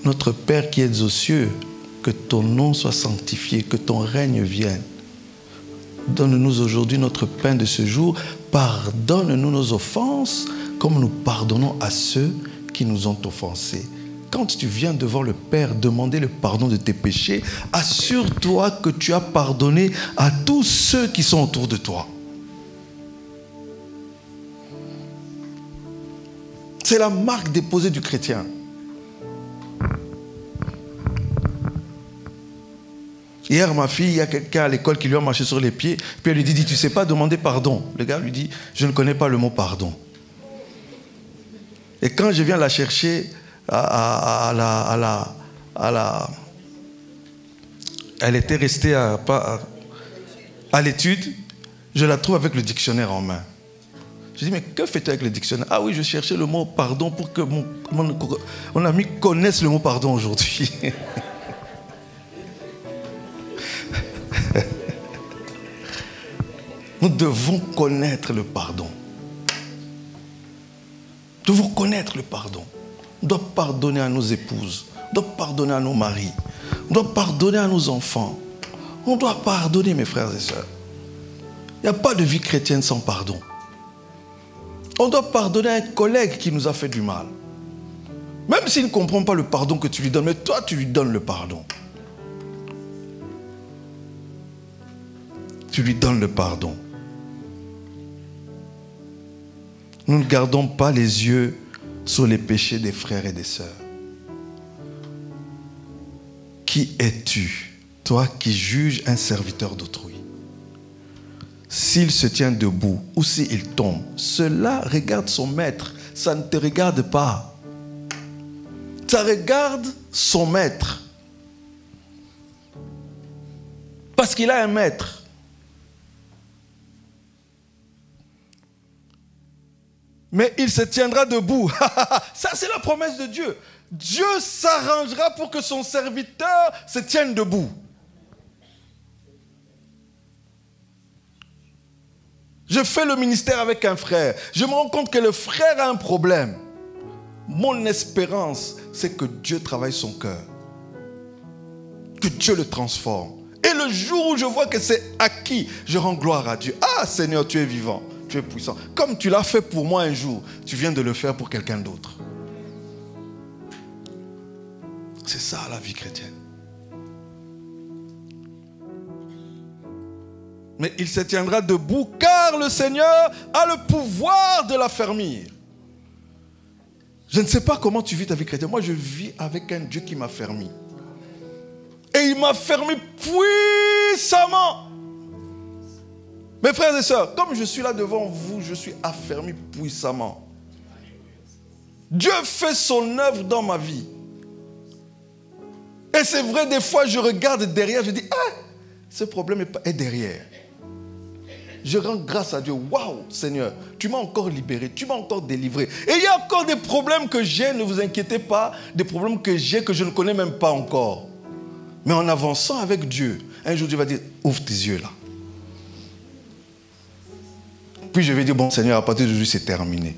notre Père qui es aux cieux, que ton nom soit sanctifié, que ton règne vienne. Donne-nous aujourd'hui notre pain de ce jour. Pardonne-nous nos offenses, comme nous pardonnons à ceux qui nous ont offensés. Quand tu viens devant le Père demander le pardon de tes péchés, assure-toi que tu as pardonné à tous ceux qui sont autour de toi. C'est la marque déposée du chrétien. Hier, ma fille, il y a quelqu'un à l'école qui lui a marché sur les pieds, puis elle lui dit, tu ne sais pas demander pardon. Le gars lui dit, je ne connais pas le mot pardon. Et quand je viens la chercher elle était restée à l'étude, je la trouve avec le dictionnaire en main. Je dis, mais que fais-tu avec le dictionnaire? Ah oui, je cherchais le mot pardon pour que mon ami connaisse le mot pardon aujourd'hui. Nous devons connaître le pardon. Nous devons connaître le pardon. On doit pardonner à nos épouses. On doit pardonner à nos maris. On doit pardonner à nos enfants. On doit pardonner, mes frères et sœurs. Il n'y a pas de vie chrétienne sans pardon. On doit pardonner à un collègue qui nous a fait du mal. Même s'il ne comprend pas le pardon que tu lui donnes, mais toi, tu lui donnes le pardon. Tu lui donnes le pardon. Nous ne gardons pas les yeux sur les péchés des frères et des sœurs. Qui es-tu, toi qui juges un serviteur d'autrui? S'il se tient debout ou s'il tombe, cela regarde son maître, ça ne te regarde pas. Ça regarde son maître. Parce qu'il a un maître. Mais il se tiendra debout. Ça, c'est la promesse de Dieu. Dieu s'arrangera pour que son serviteur se tienne debout. Je fais le ministère avec un frère. Je me rends compte que le frère a un problème. Mon espérance, c'est que Dieu travaille son cœur. Que Dieu le transforme. Et le jour où je vois que c'est acquis, je rends gloire à Dieu. Ah Seigneur, tu es vivant. Tu es puissant. Comme tu l'as fait pour moi un jour, tu viens de le faire pour quelqu'un d'autre. C'est ça la vie chrétienne. Mais il se tiendra debout car le Seigneur a le pouvoir de l'affermir. Je ne sais pas comment tu vis ta vie chrétienne. Moi, je vis avec un Dieu qui m'a fermé. Et il m'a fermé puissamment. Mes frères et sœurs, comme je suis là devant vous, je suis affermi puissamment. Dieu fait son œuvre dans ma vie. Et c'est vrai, des fois, je regarde derrière, je dis, ah, ce problème est derrière. Je rends grâce à Dieu. Waouh, Seigneur, tu m'as encore libéré, tu m'as encore délivré. Et il y a encore des problèmes que j'ai, ne vous inquiétez pas, des problèmes que j'ai que je ne connais même pas encore. Mais en avançant avec Dieu, un jour Dieu va dire, ouvre tes yeux là. Puis je vais dire, bon Seigneur, à partir d'aujourd'hui, c'est terminé.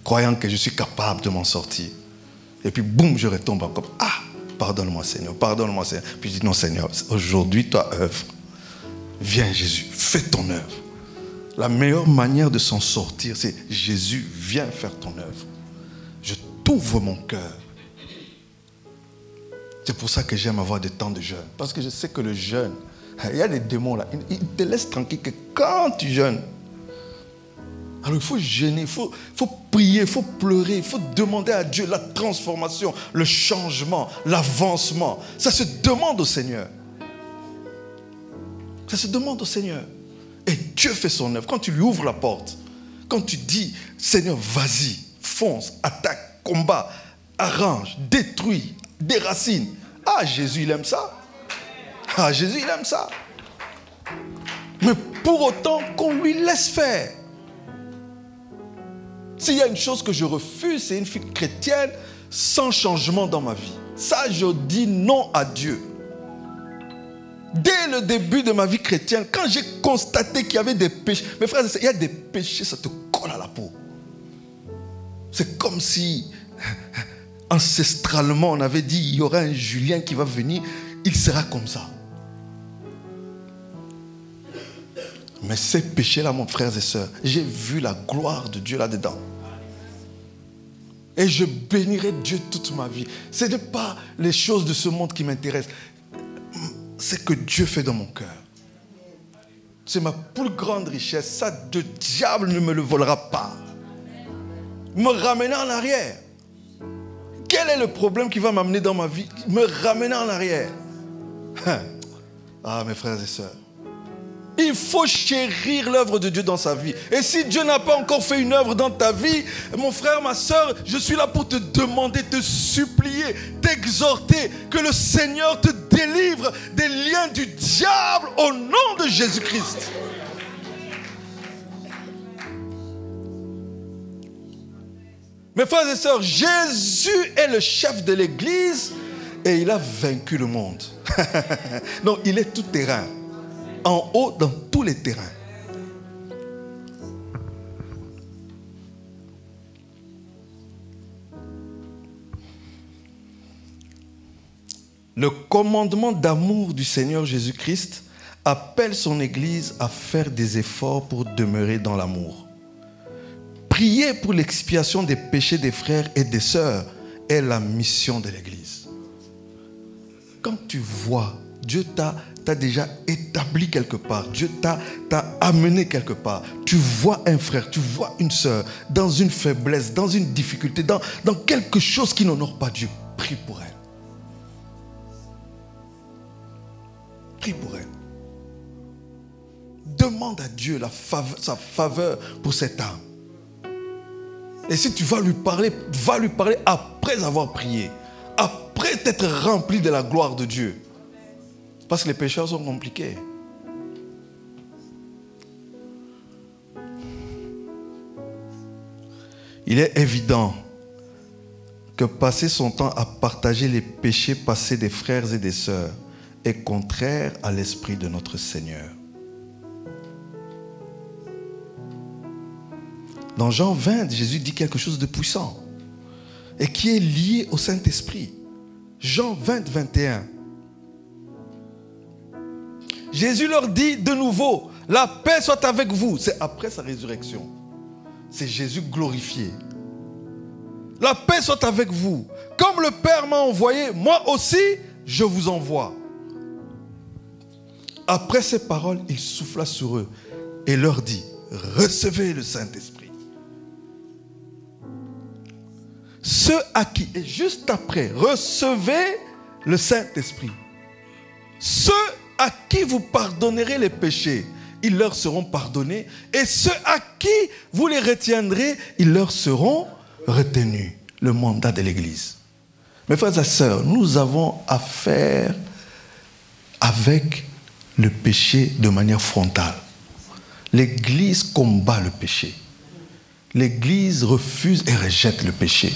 Croyant que je suis capable de m'en sortir. Et puis, boum, je retombe encore. Ah, pardonne-moi Seigneur, pardonne-moi Seigneur. Puis je dis, non Seigneur, aujourd'hui, toi œuvre. Viens Jésus, fais ton œuvre. La meilleure manière de s'en sortir, c'est Jésus, viens faire ton œuvre. Je t'ouvre mon cœur. C'est pour ça que j'aime avoir des temps de jeûne. Parce que je sais que le jeûne, il y a des démons là, ils te laissent tranquille que quand tu jeûnes. Alors il faut jeûner, il faut prier, il faut pleurer, il faut demander à Dieu la transformation, le changement, l'avancement. Ça se demande au Seigneur. Ça se demande au Seigneur. Et Dieu fait son œuvre. Quand tu lui ouvres la porte, quand tu dis, Seigneur, vas-y, fonce, attaque, combat, arrange, détruis, déracine. Ah, Jésus, il aime ça. Ah, Jésus, il aime ça. Mais pour autant qu'on lui laisse faire. S'il y a une chose que je refuse, c'est une fille chrétienne sans changement dans ma vie. Ça, je dis non à Dieu. Dès le début de ma vie chrétienne, quand j'ai constaté qu'il y avait des péchés, mes frères, il y a des péchés, ça te colle à la peau. C'est comme si, ancestralement, on avait dit, il y aura un Julien qui va venir, il sera comme ça. Mais ces péchés-là, mon frères et sœurs, j'ai vu la gloire de Dieu là-dedans. Et je bénirai Dieu toute ma vie. Ce n'est pas les choses de ce monde qui m'intéressent. C'est que Dieu fait dans mon cœur. C'est ma plus grande richesse. Ça, le diable ne me le volera pas. Me ramener en arrière. Quel est le problème qui va m'amener dans ma vie? Me ramener en arrière. Ah, mes frères et sœurs. Il faut chérir l'œuvre de Dieu dans sa vie. Et si Dieu n'a pas encore fait une œuvre dans ta vie, mon frère, ma soeur, je suis là pour te demander, te supplier, t'exhorter, que le Seigneur te délivre des liens du diable au nom de Jésus-Christ. Mes frères et sœurs, Jésus est le chef de l'Église et il a vaincu le monde. Donc il est tout terrain. En haut, dans tous les terrains. Le commandement d'amour du Seigneur Jésus-Christ appelle son Église à faire des efforts pour demeurer dans l'amour. Prier pour l'expiation des péchés des frères et des sœurs est la mission de l'Église. Quand tu vois, Dieu t'a déjà établi quelque part. Dieu t'a amené quelque part. Tu vois un frère, tu vois une sœur dans une faiblesse, dans une difficulté, dans quelque chose qui n'honore pas Dieu. Prie pour elle. Prie pour elle. Demande à Dieu sa faveur pour cette âme. Et si tu vas lui parler après avoir prié, après t'être rempli de la gloire de Dieu. Parce que les pécheurs sont compliqués. Il est évident que passer son temps à partager les péchés passés des frères et des sœurs est contraire à l'esprit de notre Seigneur. Dans Jean 20, Jésus dit quelque chose de puissant et qui est lié au Saint-Esprit. Jean 20, 21. Jésus leur dit de nouveau, la paix soit avec vous. C'est après sa résurrection. C'est Jésus glorifié. La paix soit avec vous. Comme le Père m'a envoyé, moi aussi, je vous envoie. Après ces paroles, il souffla sur eux et leur dit, recevez le Saint-Esprit. Ceux à qui, et juste après, recevez le Saint-Esprit. Ceux à qui vous pardonnerez les péchés, ils leur seront pardonnés. Et ceux à qui vous les retiendrez, ils leur seront retenus. Le mandat de l'Église. Mes frères et sœurs, nous avons affaire avec le péché de manière frontale. L'Église combat le péché. L'Église refuse et rejette le péché.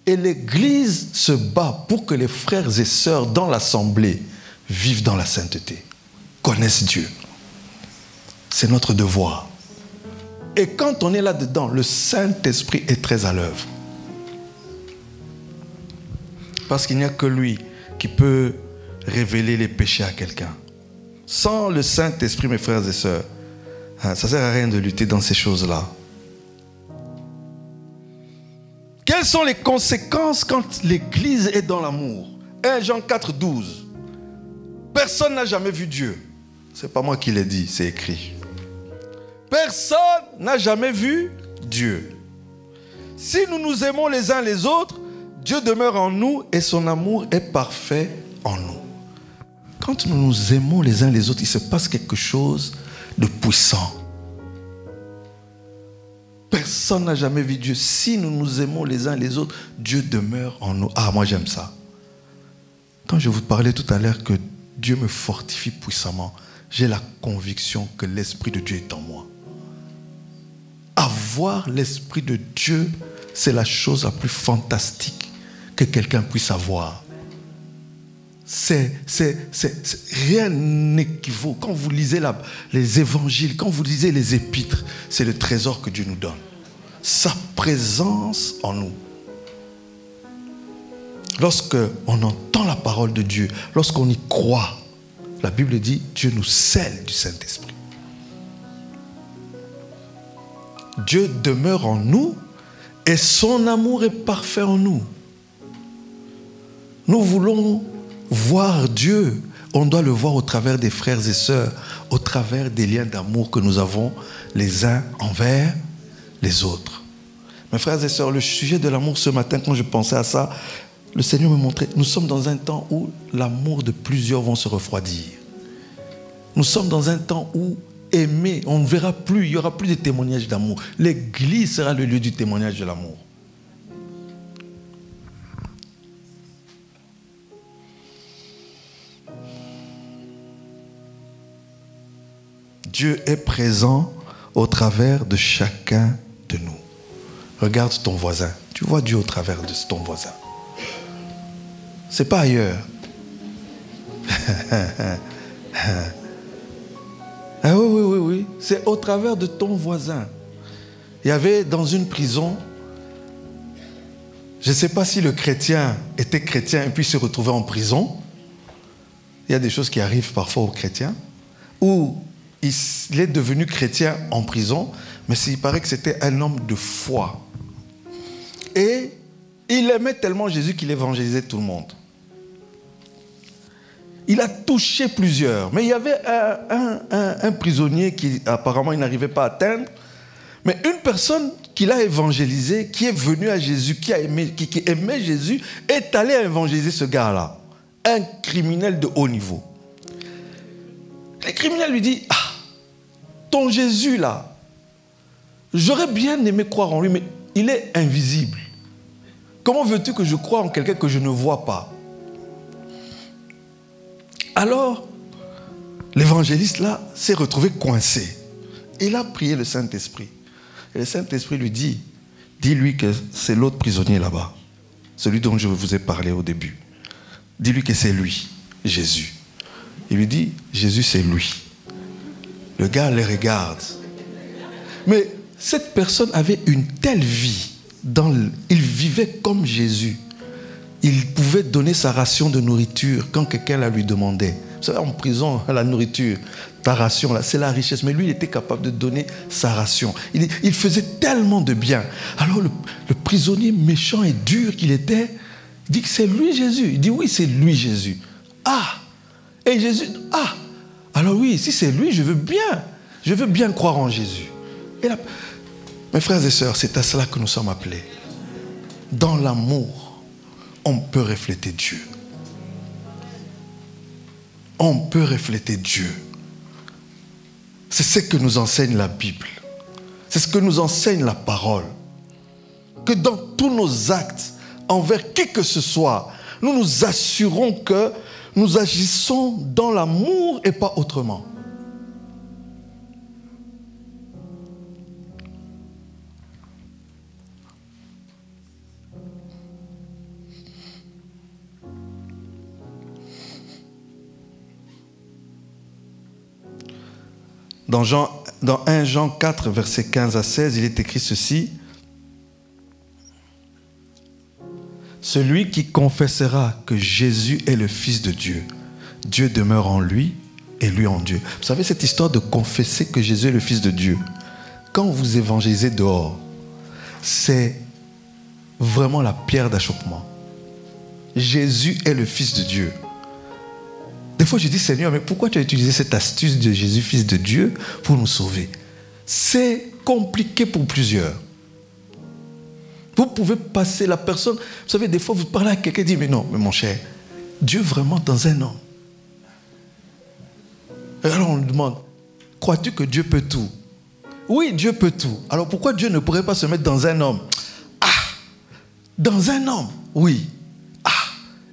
Et l'Église se bat pour que les frères et sœurs dans l'assemblée vivent dans la sainteté, connaissent Dieu. C'est notre devoir. Et quand on est là-dedans, le Saint-Esprit est très à l'œuvre. Parce qu'il n'y a que lui qui peut révéler les péchés à quelqu'un. Sans le Saint-Esprit, mes frères et sœurs, ça ne sert à rien de lutter dans ces choses-là. Quelles sont les conséquences quand l'Église est dans l'amour? 1 Jean 4, 12. Personne n'a jamais vu Dieu. Ce n'est pas moi qui l'ai dit, c'est écrit. Personne n'a jamais vu Dieu. Si nous nous aimons les uns les autres, Dieu demeure en nous et son amour est parfait en nous. Quand nous nous aimons les uns les autres, il se passe quelque chose de puissant. Personne n'a jamais vu Dieu. Si nous nous aimons les uns les autres, Dieu demeure en nous. Ah, moi j'aime ça. Quand je vous parlais tout à l'heure que Dieu me fortifie puissamment, j'ai la conviction que l'Esprit de Dieu est en moi. Avoir l'Esprit de Dieu, c'est la chose la plus fantastique que quelqu'un puisse avoir. Rien n'équivaut. Quand vous lisez les évangiles, quand vous lisez les épîtres, c'est le trésor que Dieu nous donne. Sa présence en nous. Lorsqu'on entend la parole de Dieu, lorsqu'on y croit, la Bible dit, Dieu nous scelle du Saint-Esprit. Dieu demeure en nous et son amour est parfait en nous. Nous voulons voir Dieu. On doit le voir au travers des frères et sœurs, au travers des liens d'amour que nous avons les uns envers les autres. Mes frères et sœurs, le sujet de l'amour ce matin, quand je pensais à ça, le Seigneur me montrait, nous sommes dans un temps où l'amour de plusieurs vont se refroidir. Nous sommes dans un temps où aimer, on ne verra plus, il n'y aura plus de témoignages d'amour. L'église sera le lieu du témoignage de l'amour. Dieu est présent au travers de chacun de nous. Regarde ton voisin. Tu vois Dieu au travers de ton voisin. C'est pas ailleurs. Ah oui. C'est au travers de ton voisin. Il y avait dans une prison, je ne sais pas si le chrétien était chrétien et puis se retrouvait en prison. Il y a des choses qui arrivent parfois aux chrétiens. Ou il est devenu chrétien en prison, mais il paraît que c'était un homme de foi. Et il aimait tellement Jésus qu'il évangélisait tout le monde. Il a touché plusieurs. Mais il y avait un prisonnier qui apparemment il n'arrivait pas à atteindre. Mais une personne qu'il a évangélisé, qui est venue à Jésus, qui aimait Jésus, est allé évangéliser ce gars-là. Un criminel de haut niveau. Le criminel lui dit, ton Jésus là, j'aurais bien aimé croire en lui, mais il est invisible. Comment veux-tu que je croie en quelqu'un que je ne vois pas? Alors, l'évangéliste là s'est retrouvé coincé. Il a prié le Saint-Esprit. Et le Saint-Esprit lui dit, dis-lui que c'est l'autre prisonnier là-bas, celui dont je vous ai parlé au début. Dis-lui que c'est lui, Jésus. Il lui dit, Jésus c'est lui. Le gars le regarde. Mais cette personne avait une telle vie. Il vivait comme Jésus. Il pouvait donner sa ration de nourriture quand quelqu'un la lui demandait. Vous savez, en prison, la nourriture, ta ration, là, c'est la richesse. Mais lui, il était capable de donner sa ration. Il faisait tellement de bien. Alors, le prisonnier méchant et dur qu'il était, il dit que c'est lui Jésus. Il dit oui, c'est lui Jésus. Et Jésus, alors oui, si c'est lui, je veux bien croire en Jésus. Et là, mes frères et sœurs, c'est à cela que nous sommes appelés. Dans l'amour, on peut refléter Dieu. On peut refléter Dieu. C'est ce que nous enseigne la Bible. C'est ce que nous enseigne la parole. Que dans tous nos actes, envers qui que ce soit, nous nous assurons que nous agissons dans l'amour et pas autrement. Dans 1 Jean 4, versets 15 à 16, il est écrit ceci. Celui qui confessera que Jésus est le Fils de Dieu, Dieu demeure en lui et lui en Dieu. Vous savez, cette histoire de confesser que Jésus est le Fils de Dieu, quand vous évangélisez dehors, c'est vraiment la pierre d'achoppement. Jésus est le Fils de Dieu. Des fois, je dis, Seigneur, mais pourquoi tu as utilisé cette astuce de Jésus, Fils de Dieu, pour nous sauver? C'est compliqué pour plusieurs. Vous pouvez passer la personne... Vous savez, des fois, vous parlez à quelqu'un et dites, mais non, mais mon cher, Dieu vraiment dans un homme. Et alors, on lui demande, crois-tu que Dieu peut tout? Oui, Dieu peut tout. Alors, pourquoi Dieu ne pourrait pas se mettre dans un homme? Ah! Dans un homme, oui. Ah!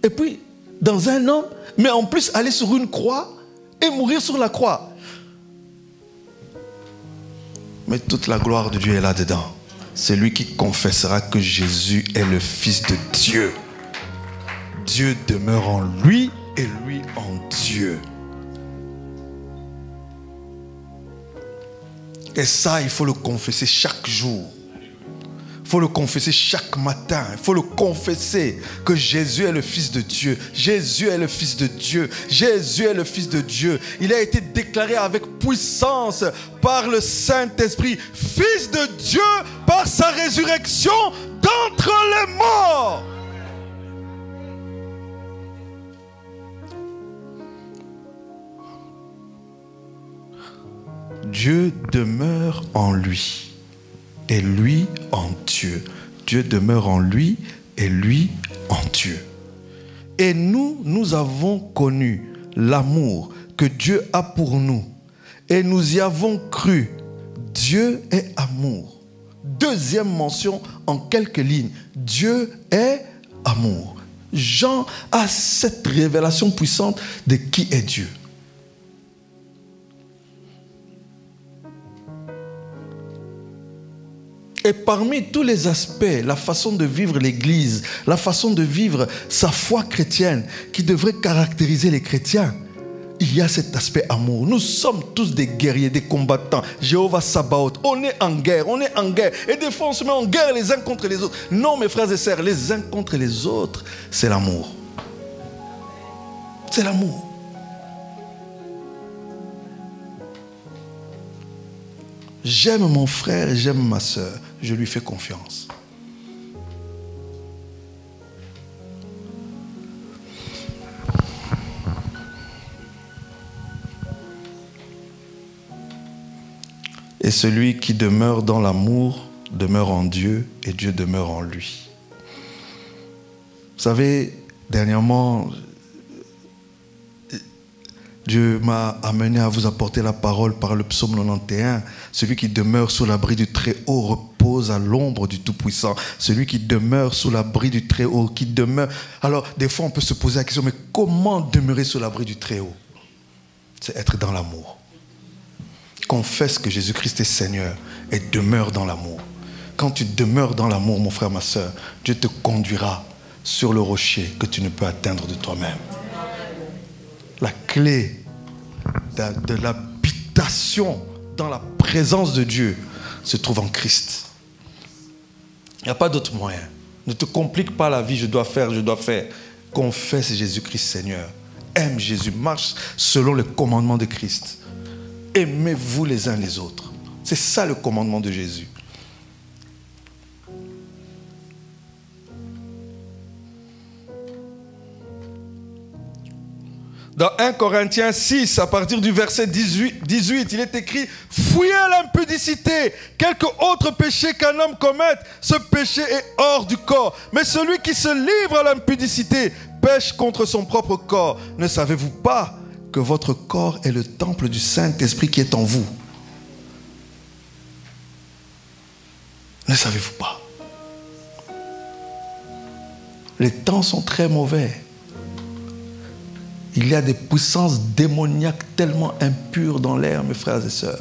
Et puis, dans un homme, mais en plus aller sur une croix et mourir sur la croix. Mais toute la gloire de Dieu est là-dedans. C'est lui qui confessera que Jésus est le Fils de Dieu. Dieu demeure en lui et lui en Dieu. Et ça, il faut le confesser chaque jour. Il faut le confesser chaque matin. Il faut le confesser que Jésus est le Fils de Dieu. Jésus est le Fils de Dieu. Jésus est le Fils de Dieu. Il a été déclaré avec puissance par le Saint-Esprit Fils de Dieu par sa résurrection d'entre les morts. Dieu demeure en lui et lui en Dieu. Dieu demeure en lui et lui en Dieu. Et nous avons connu l'amour que Dieu a pour nous et nous y avons cru. Dieu est amour. Deuxième mention en quelques lignes. Dieu est amour. Jean a cette révélation puissante de qui est Dieu. Et parmi tous les aspects, la façon de vivre l'Église, la façon de vivre sa foi chrétienne qui devrait caractériser les chrétiens, il y a cet aspect amour. Nous sommes tous des guerriers, des combattants. Jéhovah Sabaoth, on est en guerre, on est en guerre. Et des fois, on se met en guerre les uns contre les autres. Non, mes frères et sœurs, les uns contre les autres, c'est l'amour. C'est l'amour. J'aime mon frère et j'aime ma sœur. Je lui fais confiance. Et celui qui demeure dans l'amour demeure en Dieu et Dieu demeure en lui. Vous savez, dernièrement, Dieu m'a amené à vous apporter la parole par le psaume 91. Celui qui demeure sous l'abri du Très-Haut repose à l'ombre du Tout-Puissant. Celui qui demeure sous l'abri du Très-Haut, qui demeure... Alors, des fois, on peut se poser la question, mais comment demeurer sous l'abri du Très-Haut? C'est être dans l'amour. Confesse que Jésus-Christ est Seigneur et demeure dans l'amour. Quand tu demeures dans l'amour, mon frère, ma soeur, Dieu te conduira sur le rocher que tu ne peux atteindre de toi-même. La clé de l'habitation dans la présence de Dieu se trouve en Christ. Il n'y a pas d'autre moyen. Ne te complique pas la vie, je dois faire. Confesse Jésus-Christ Seigneur. Aime Jésus, marche selon le commandement de Christ. Aimez-vous les uns les autres. C'est ça le commandement de Jésus. Dans 1 Corinthiens 6, à partir du verset 18, il est écrit « Fuyez l'impudicité, quelque autre péché qu'un homme commette, ce péché est hors du corps. Mais celui qui se livre à l'impudicité pêche contre son propre corps. Ne savez-vous pas que votre corps est le temple du Saint-Esprit qui est en vous? » Ne savez-vous pas? Les temps sont très mauvais. Il y a des puissances démoniaques tellement impures dans l'air, mes frères et sœurs.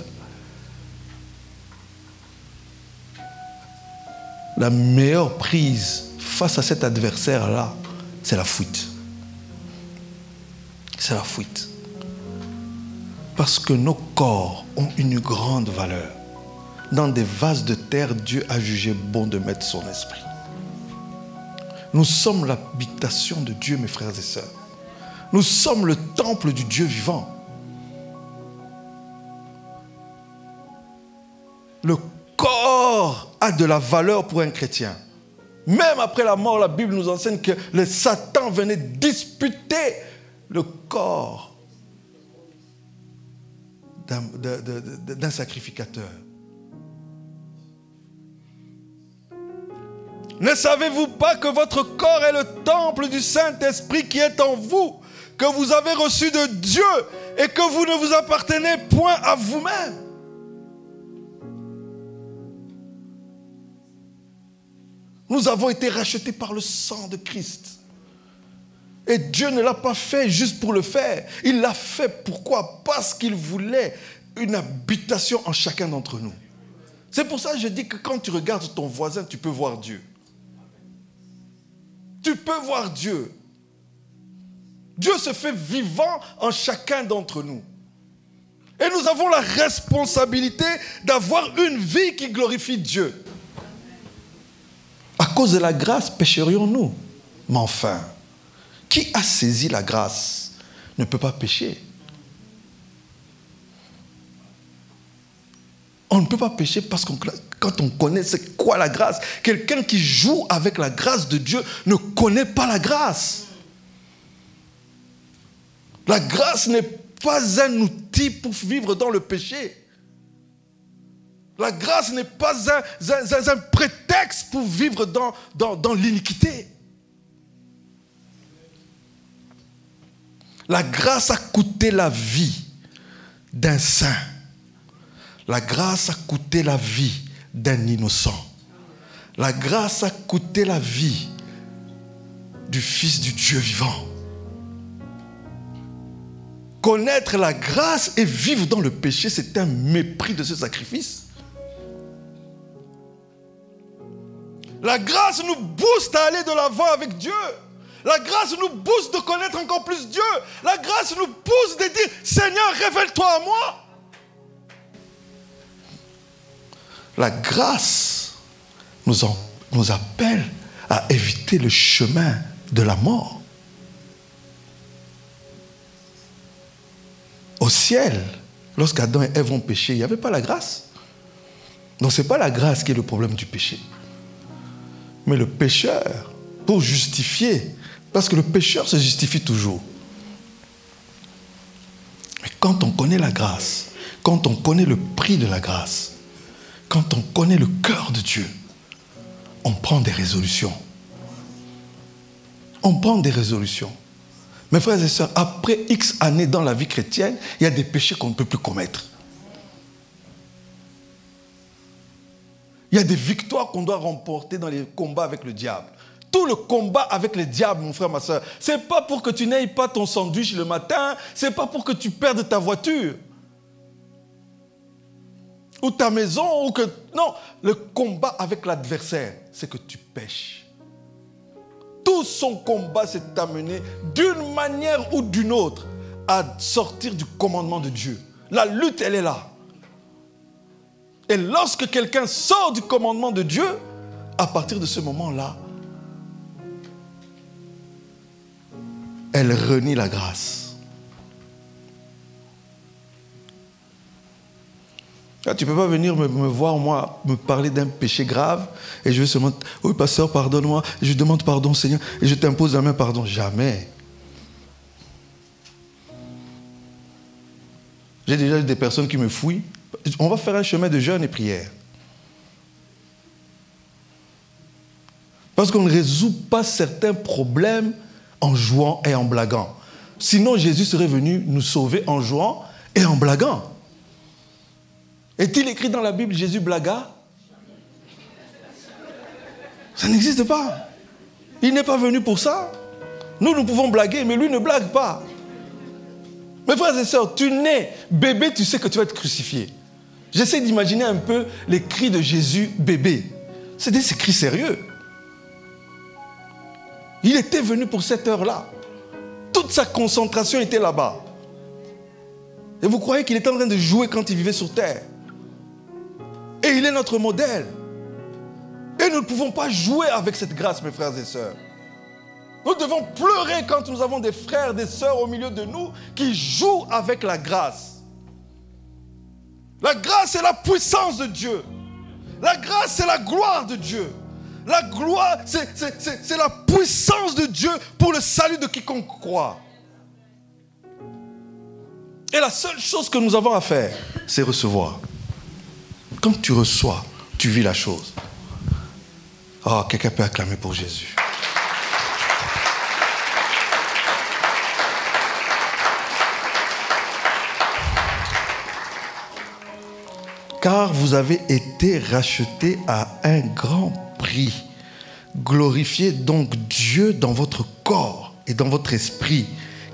La meilleure prise face à cet adversaire-là, c'est la fuite. C'est la fuite. Parce que nos corps ont une grande valeur. Dans des vases de terre, Dieu a jugé bon de mettre son esprit. Nous sommes l'habitation de Dieu, mes frères et sœurs. Nous sommes le temple du Dieu vivant. Le corps a de la valeur pour un chrétien. Même après la mort, la Bible nous enseigne que le Satan venait disputer le corps d'un sacrificateur. Ne savez-vous pas que votre corps est le temple du Saint-Esprit qui est en vous, que vous avez reçu de Dieu et que vous ne vous appartenez point à vous-même? Nous avons été rachetés par le sang de Christ. Et Dieu ne l'a pas fait juste pour le faire. Il l'a fait pourquoi? Parce qu'il voulait une habitation en chacun d'entre nous. C'est pour ça que je dis que quand tu regardes ton voisin, tu peux voir Dieu. Tu peux voir Dieu. Dieu se fait vivant en chacun d'entre nous. Et nous avons la responsabilité d'avoir une vie qui glorifie Dieu. À cause de la grâce, pécherions-nous? Mais enfin, qui a saisi la grâce ne peut pas pécher. On ne peut pas pécher parce que quand on connaît c'est quoi la grâce, quelqu'un qui joue avec la grâce de Dieu ne connaît pas la grâce. La grâce n'est pas un outil pour vivre dans le péché. La grâce n'est pas un prétexte pour vivre dans l'iniquité. La grâce a coûté la vie d'un saint. La grâce a coûté la vie d'un innocent. La grâce a coûté la vie du Fils du Dieu vivant. Connaître la grâce et vivre dans le péché, c'est un mépris de ce sacrifice. La grâce nous booste à aller de l'avant avec Dieu. La grâce nous booste de connaître encore plus Dieu. La grâce nous pousse de dire, Seigneur, révèle-toi à moi. La grâce nous appelle à éviter le chemin de la mort. Au ciel, lorsqu'Adam et Ève ont péché, il n'y avait pas la grâce. Donc ce n'est pas la grâce qui est le problème du péché. Mais le pécheur, pour justifier, parce que le pécheur se justifie toujours. Mais quand on connaît la grâce, quand on connaît le prix de la grâce, quand on connaît le cœur de Dieu, on prend des résolutions. On prend des résolutions. Mes frères et sœurs, après X années dans la vie chrétienne, il y a des péchés qu'on ne peut plus commettre. Il y a des victoires qu'on doit remporter dans les combats avec le diable. Tout le combat avec le diable, mon frère, ma soeur, ce n'est pas pour que tu n'aies pas ton sandwich le matin, ce n'est pas pour que tu perdes ta voiture. Ou ta maison, ou que... Non, le combat avec l'adversaire, c'est que tu pèches. Tout son combat, c'est t'amener d'une manière ou d'une autre à sortir du commandement de Dieu. La lutte, elle est là. Et lorsque quelqu'un sort du commandement de Dieu, à partir de ce moment-là, elle renie la grâce. Là, tu ne peux pas venir me voir, moi, me parler d'un péché grave, et je vais seulement, oui, pasteur, pardonne-moi, je demande pardon, Seigneur, et je t'impose la main, pardon. Jamais. J'ai déjà des personnes qui me fouillent. On va faire un chemin de jeûne et prière. Parce qu'on ne résout pas certains problèmes en jouant et en blaguant. Sinon, Jésus serait venu nous sauver en jouant et en blaguant. Est-il écrit dans la Bible, Jésus blagua? Ça n'existe pas. Il n'est pas venu pour ça. Nous pouvons blaguer, mais lui ne blague pas. Mes frères et sœurs, tu nais bébé, tu sais que tu vas être crucifié. J'essaie d'imaginer un peu les cris de Jésus bébé. C'est des cris sérieux. Il était venu pour cette heure-là. Toute sa concentration était là-bas. Et vous croyez qu'il était en train de jouer quand il vivait sur terre. Et il est notre modèle. Et nous ne pouvons pas jouer avec cette grâce, mes frères et sœurs. Nous devons pleurer quand nous avons des frères, des sœurs au milieu de nous qui jouent avec la grâce. La grâce, c'est la puissance de Dieu. La grâce, c'est la gloire de Dieu. La gloire, c'est la puissance de Dieu pour le salut de quiconque croit. Et la seule chose que nous avons à faire, c'est recevoir. Quand tu reçois, tu vis la chose. Oh, quelqu'un peut acclamer pour Jésus. Car vous avez été rachetés à un grand prix. Glorifiez donc Dieu dans votre corps et dans votre esprit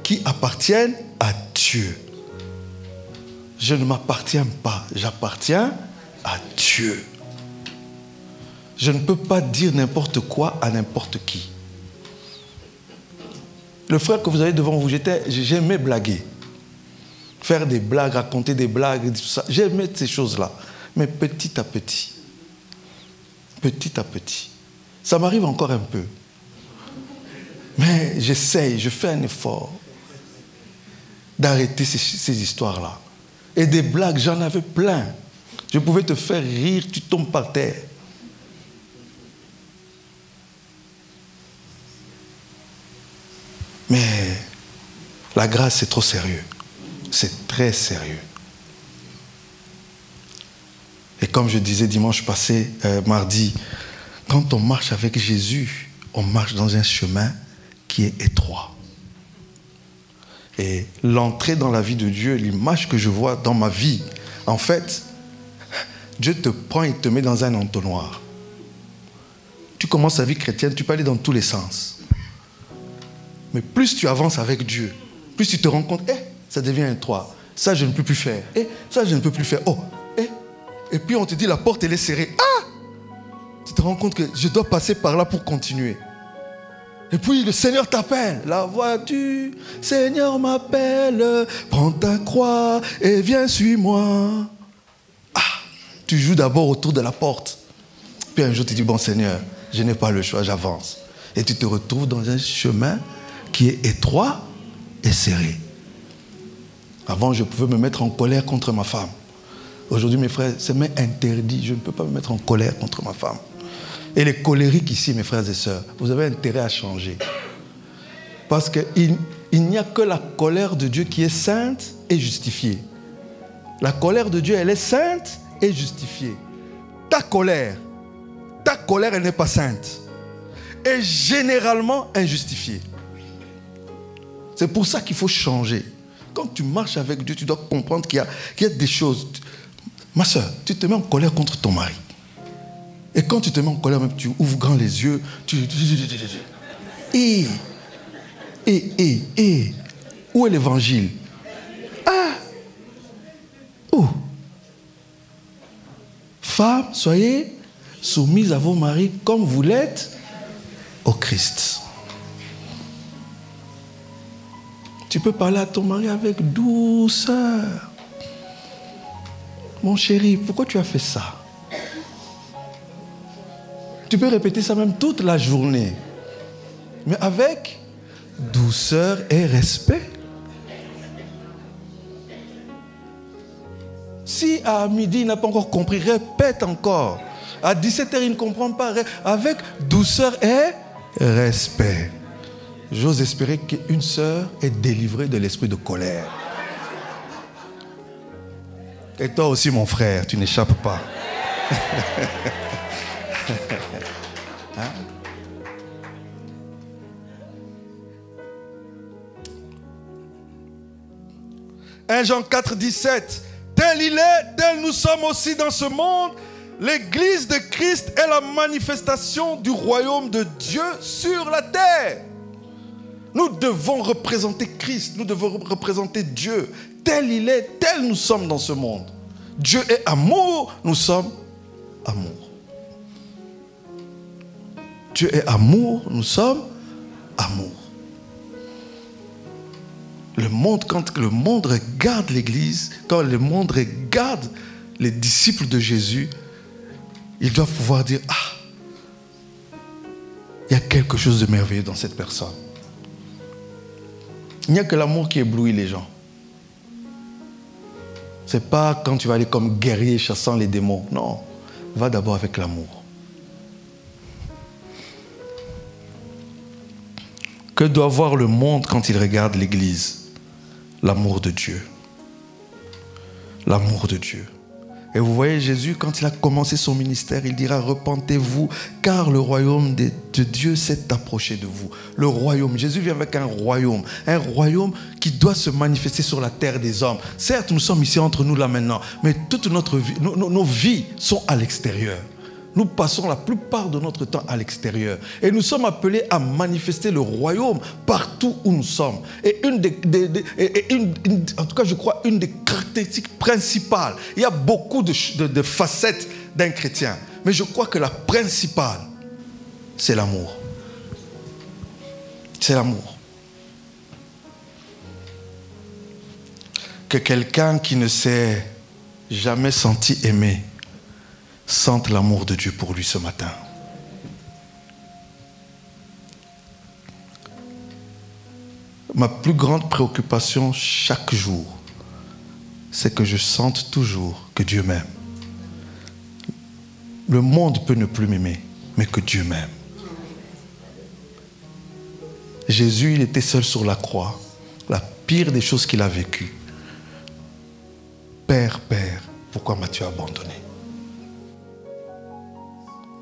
qui appartiennent à Dieu. Je ne m'appartiens pas, j'appartiens à Dieu. Je ne peux pas dire n'importe quoi à n'importe qui. Le frère que vous avez devant vous, j'aimais blaguer. Faire des blagues, raconter des blagues, tout ça. J'aimais ces choses-là. Mais petit à petit, ça m'arrive encore un peu. Mais j'essaye, je fais un effort d'arrêter ces histoires-là. Et des blagues, j'en avais plein. Je pouvais te faire rire, tu tombes par terre. Mais la grâce, c'est trop sérieux. C'est très sérieux. Et comme je disais dimanche passé, mardi, quand on marche avec Jésus, on marche dans un chemin qui est étroit. Et l'entrée dans la vie de Dieu, l'image que je vois dans ma vie, en fait, Dieu te prend et te met dans un entonnoir. Tu commences ta vie chrétienne, tu peux aller dans tous les sens. Mais plus tu avances avec Dieu, plus tu te rends compte, ça devient étroit. Ça, je ne peux plus faire. Ça, je ne peux plus faire. Et puis on te dit, la porte, elle est serrée. Tu te rends compte que je dois passer par là pour continuer. Et puis le Seigneur t'appelle. La vois-tu, Seigneur m'appelle, prends ta croix et viens, suis-moi. Tu joues d'abord autour de la porte. Puis un jour tu dis, bon Seigneur, je n'ai pas le choix, j'avance. Et tu te retrouves dans un chemin qui est étroit et serré. Avant, je pouvais me mettre en colère contre ma femme. Aujourd'hui, mes frères, c'est même interdit. Je ne peux pas me mettre en colère contre ma femme. Et les colériques ici, mes frères et sœurs, vous avez intérêt à changer. Parce qu'il n'y a que la colère de Dieu qui est sainte et justifiée. La colère de Dieu, elle est sainte et justifiée. Ta colère, elle n'est pas sainte. Et généralement injustifiée. C'est pour ça qu'il faut changer. Quand tu marches avec Dieu, tu dois comprendre qu'il y a des choses. Ma soeur, tu te mets en colère contre ton mari. Et quand tu te mets en colère, même, tu ouvres grand les yeux. Où est l'évangile? Où? Femmes, soyez soumises à vos maris comme vous l'êtes au Christ. Tu peux parler à ton mari avec douceur. Mon chéri, pourquoi tu as fait ça? Tu peux répéter ça même toute la journée. Mais avec douceur et respect. Si à midi il n'a pas encore compris, répète encore. À 17h il ne comprend pas. Avec douceur et respect. J'ose espérer qu'une sœur est délivrée de l'esprit de colère. Et toi aussi, mon frère, tu n'échappes pas. Hein? 1 Jean 4, 17. Tel il est, tel nous sommes aussi dans ce monde. L'église de Christ est la manifestation du royaume de Dieu sur la terre. Nous devons représenter Christ, nous devons représenter Dieu. Tel il est, tel nous sommes dans ce monde. Dieu est amour, nous sommes amour. Dieu est amour, nous sommes amour. quand le monde regarde l'Église, quand le monde regarde les disciples de Jésus, ils doivent pouvoir dire, ah, il y a quelque chose de merveilleux dans cette personne. Il n'y a que l'amour qui éblouit les gens. Ce n'est pas quand tu vas aller comme guerrier chassant les démons. Non, va d'abord avec l'amour. Que doit voir le monde quand il regarde l'Église? L'amour de Dieu. L'amour de Dieu. Et vous voyez Jésus, quand il a commencé son ministère, il dira, repentez-vous, car le royaume de Dieu s'est approché de vous. Le royaume, Jésus vient avec un royaume qui doit se manifester sur la terre des hommes. Certes, nous sommes ici entre nous là maintenant, mais toute notre vie, nos vies sont à l'extérieur. Nous passons la plupart de notre temps à l'extérieur. Et nous sommes appelés à manifester le royaume partout où nous sommes. Et en tout cas, je crois, une des caractéristiques principales. Il y a beaucoup de facettes d'un chrétien. Mais je crois que la principale, c'est l'amour. C'est l'amour. Que quelqu'un qui ne s'est jamais senti aimé sente l'amour de Dieu pour lui ce matin. Ma plus grande préoccupation chaque jour, c'est que je sente toujours que Dieu m'aime. Le monde peut ne plus m'aimer, mais que Dieu m'aime. Jésus, il était seul sur la croix. La pire des choses qu'il a vécues. Père, Père, pourquoi m'as-tu abandonné?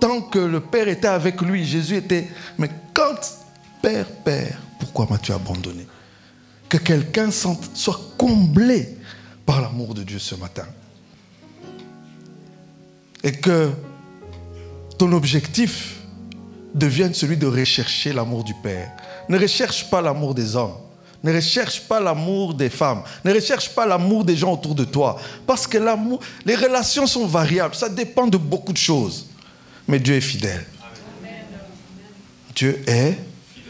Tant que le Père était avec lui, Jésus était... Mais quand, Père, Père, pourquoi m'as-tu abandonné? Que quelqu'un soit comblé par l'amour de Dieu ce matin. Et que ton objectif devienne celui de rechercher l'amour du Père. Ne recherche pas l'amour des hommes. Ne recherche pas l'amour des femmes. Ne recherche pas l'amour des gens autour de toi. Parce que l'amour, les relations sont variables. Ça dépend de beaucoup de choses. Mais Dieu est fidèle. Dieu est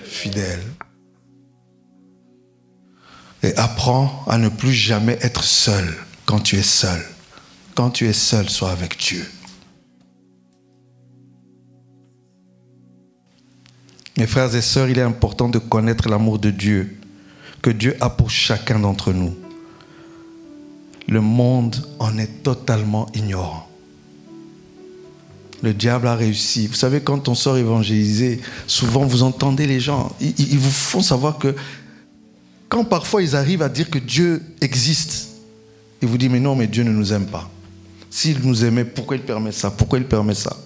fidèle. Et apprends à ne plus jamais être seul quand tu es seul. Quand tu es seul, sois avec Dieu. Mes frères et sœurs, il est important de connaître l'amour de Dieu que Dieu a pour chacun d'entre nous. Le monde en est totalement ignorant. Le diable a réussi. Vous savez, quand on sort évangéliser, souvent vous entendez les gens, ils vous font savoir que quand parfois ils arrivent à dire que Dieu existe, ils vous disent, mais non, mais Dieu ne nous aime pas. S'il nous aimait, pourquoi il permet ça? Pourquoi il permet ça?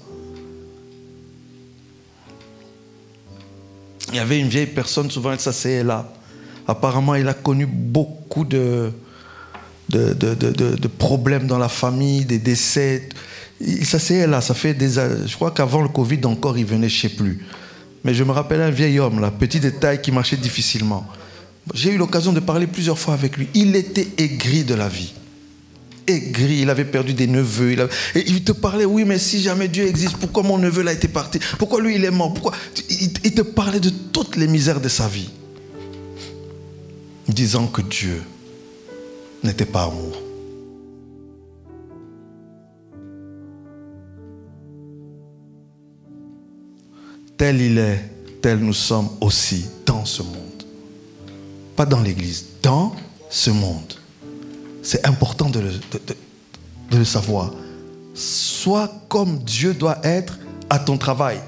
Il y avait une vieille personne, souvent elle s'asseyait là. Apparemment, il a connu beaucoup de problèmes dans la famille, des décès. Il s'asseyait là, ça fait des années. Je crois qu'avant le Covid encore, il venait, je ne sais plus. Mais je me rappelle un vieil homme, là, petit détail, qui marchait difficilement. J'ai eu l'occasion de parler plusieurs fois avec lui. Il était aigri de la vie. Aigri, il avait perdu des neveux. Et il te parlait, oui, mais si jamais Dieu existe, pourquoi mon neveu là était parti? Pourquoi lui il est mort? Pourquoi? Il te parlait de toutes les misères de sa vie. Disant que Dieu n'était pas amour. Tel il est, tel nous sommes aussi dans ce monde. Pas dans l'église, dans ce monde. C'est important de le savoir. Sois comme Dieu doit être à ton travail.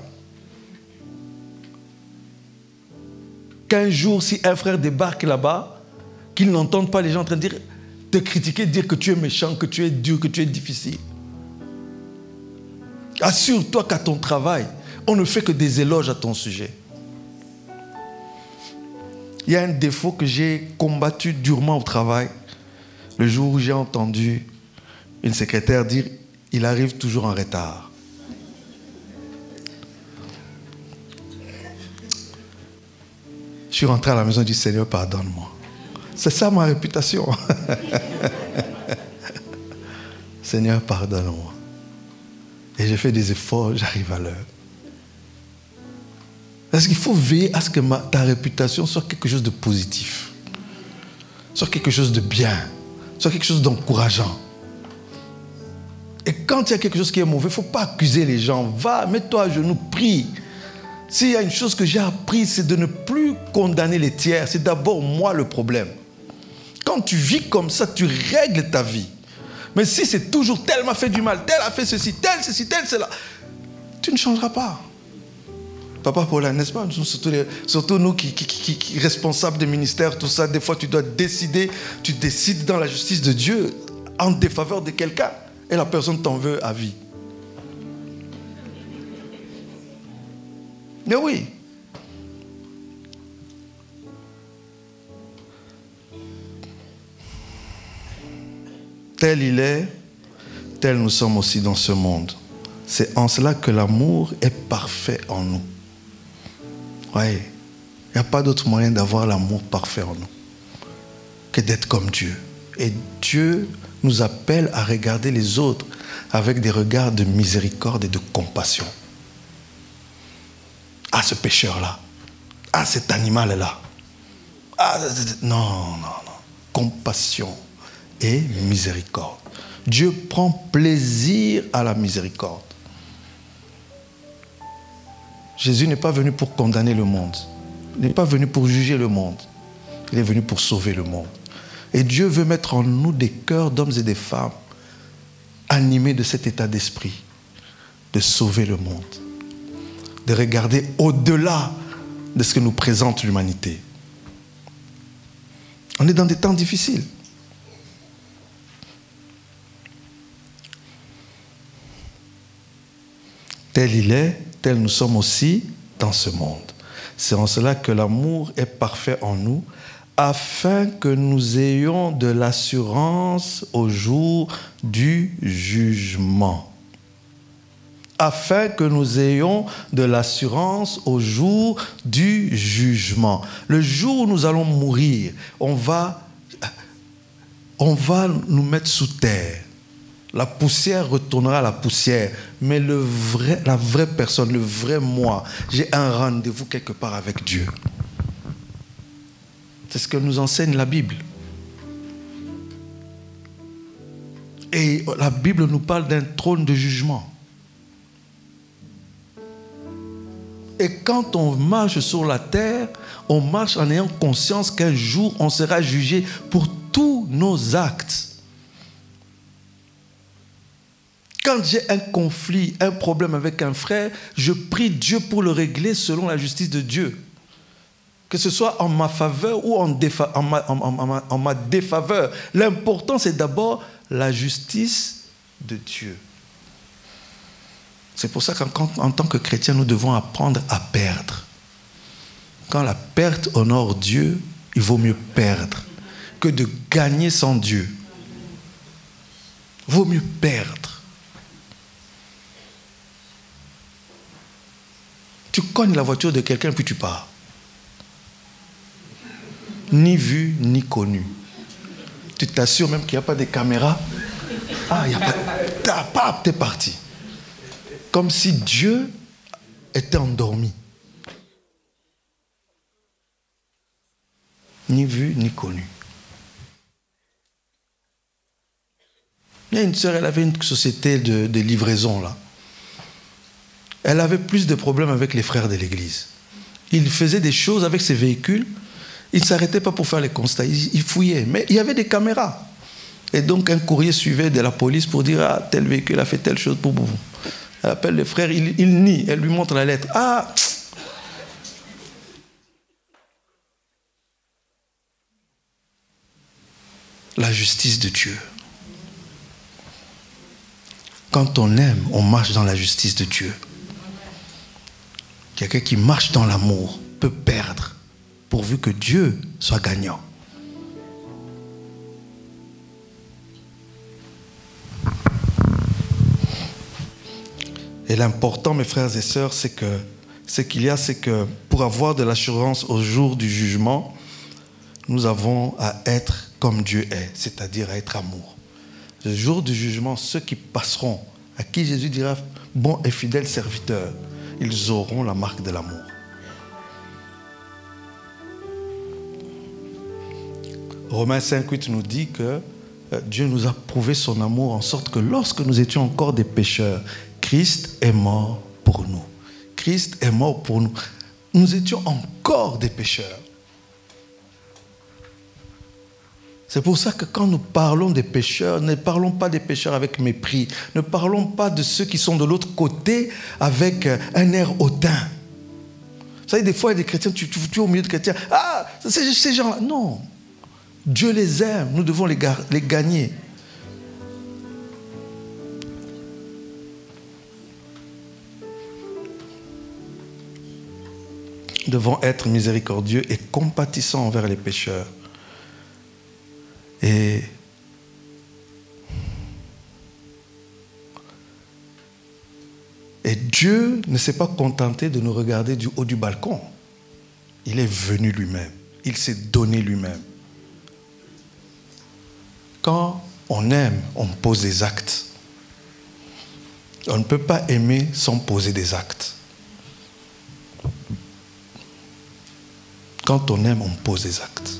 Qu'un jour, si un frère débarque là-bas, qu'il n'entende pas les gens en train de dire, te critiquer, dire que tu es méchant, que tu es dur, que tu es difficile. Assure-toi qu'à ton travail, on ne fait que des éloges à ton sujet. Il y a un défaut que j'ai combattu durement au travail. Le jour où j'ai entendu une secrétaire dire « Il arrive toujours en retard ». Je suis rentré à la maison du Seigneur, pardonne-moi. C'est ça ma réputation. Seigneur, pardonne-moi. Et j'ai fait des efforts, j'arrive à l'heure. Parce qu'il faut veiller à ce que ta réputation soit quelque chose de positif. Sois quelque chose de bien. Sois quelque chose d'encourageant. Et quand il y a quelque chose qui est mauvais, il ne faut pas accuser les gens. Va, mets-toi à genoux, prie. S'il y a une chose que j'ai appris, c'est de ne plus condamner les tiers. C'est d'abord moi le problème. Quand tu vis comme ça, tu règles ta vie. Mais si c'est toujours tel m'a fait du mal, tel a fait ceci, tel cela, tu ne changeras pas. Papa Paulin, n'est-ce pas? Surtout nous qui responsables des ministères, tout ça, des fois tu dois décider, tu décides dans la justice de Dieu en défaveur de quelqu'un et la personne t'en veut à vie. Mais oui. Tel il est, tel nous sommes aussi dans ce monde. C'est en cela que l'amour est parfait en nous. Oui, il n'y a pas d'autre moyen d'avoir l'amour parfait en nous que d'être comme Dieu. Et Dieu nous appelle à regarder les autres avec des regards de miséricorde et de compassion. Ah, ce pécheur-là. Ah, cet animal-là. Ah, non. Compassion et miséricorde. Dieu prend plaisir à la miséricorde. Jésus n'est pas venu pour condamner le monde. Il n'est pas venu pour juger le monde. Il est venu pour sauver le monde. Et Dieu veut mettre en nous des cœurs d'hommes et des femmes animés de cet état d'esprit, de sauver le monde, de regarder au-delà de ce que nous présente l'humanité. On est dans des temps difficiles. Tel il est, tel nous sommes aussi dans ce monde. C'est en cela que l'amour est parfait en nous, afin que nous ayons de l'assurance au jour du jugement. Afin que nous ayons de l'assurance au jour du jugement. Le jour où nous allons mourir, on va nous mettre sous terre. La poussière retournera à la poussière. Mais la vraie personne, le vrai moi, j'ai un rendez-vous quelque part avec Dieu. C'est ce que nous enseigne la Bible. Et la Bible nous parle d'un trône de jugement. Et quand on marche sur la terre, on marche en ayant conscience qu'un jour, on sera jugé pour tous nos actes. Quand j'ai un conflit, un problème avec un frère, je prie Dieu pour le régler selon la justice de Dieu. Que ce soit en ma faveur ou en ma défaveur. L'important, c'est d'abord la justice de Dieu. C'est pour ça qu'en tant que chrétien, nous devons apprendre à perdre. Quand la perte honore Dieu, il vaut mieux perdre que de gagner sans Dieu. Il vaut mieux perdre. Tu cognes la voiture de quelqu'un puis tu pars. Ni vu, ni connu. Tu t'assures même qu'il n'y a pas de caméras. Ah, il n'y a pas. T'es parti. Comme si Dieu était endormi. Ni vu, ni connu. Il y a une sœur, elle avait une société de livraison là. Elle avait plus de problèmes avec les frères de l'église. Ils faisaient des choses avec ses véhicules. Ils ne s'arrêtaient pas pour faire les constats. Ils fouillaient. Mais il y avait des caméras. Et donc, un courrier suivait de la police pour dire « Ah, tel véhicule a fait telle chose pour vous. » Elle appelle les frères, il nie. Elle lui montre la lettre. « Ah !» La justice de Dieu. Quand on aime, on marche dans la justice de Dieu. Quelqu'un qui marche dans l'amour peut perdre, pourvu que Dieu soit gagnant. Et l'important, mes frères et sœurs, c'est que pour avoir de l'assurance au jour du jugement, nous avons à être comme Dieu est, c'est-à-dire à être amour. Le jour du jugement, ceux qui passeront, à qui Jésus dira « bon et fidèle serviteur », ils auront la marque de l'amour. Romains 5,8 nous dit que Dieu nous a prouvé son amour en sorte que lorsque nous étions encore des pécheurs, Christ est mort pour nous. Christ est mort pour nous. Nous étions encore des pécheurs. C'est pour ça que quand nous parlons des pécheurs, ne parlons pas des pécheurs avec mépris. Ne parlons pas de ceux qui sont de l'autre côté avec un air hautain. Vous savez, des fois, il y a des chrétiens, tu es au milieu de chrétiens. Ah, c'est ces gens-là. Non. Dieu les aime. Nous devons les gagner. Nous devons être miséricordieux et compatissants envers les pécheurs. Et Dieu ne s'est pas contenté de nous regarder du haut du balcon. Il est venu lui-même. Il s'est donné lui-même. Quand on aime, on pose des actes. On ne peut pas aimer sans poser des actes. Quand on aime, on pose des actes.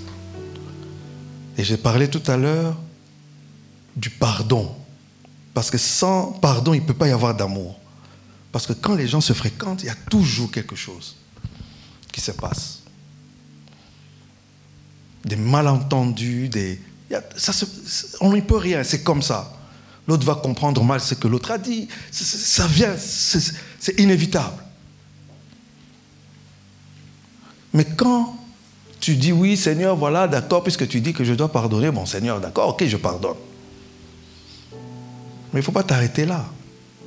Et j'ai parlé tout à l'heure du pardon. Parce que sans pardon, il ne peut pas y avoir d'amour. Parce que quand les gens se fréquentent, il y a toujours quelque chose qui se passe. Des malentendus, on n'y peut rien, c'est comme ça. L'autre va comprendre mal ce que l'autre a dit. Ça vient, c'est inévitable. Mais quand tu dis oui, Seigneur, voilà, d'accord, puisque tu dis que je dois pardonner, bon, Seigneur, d'accord, ok, je pardonne. Mais il ne faut pas t'arrêter là.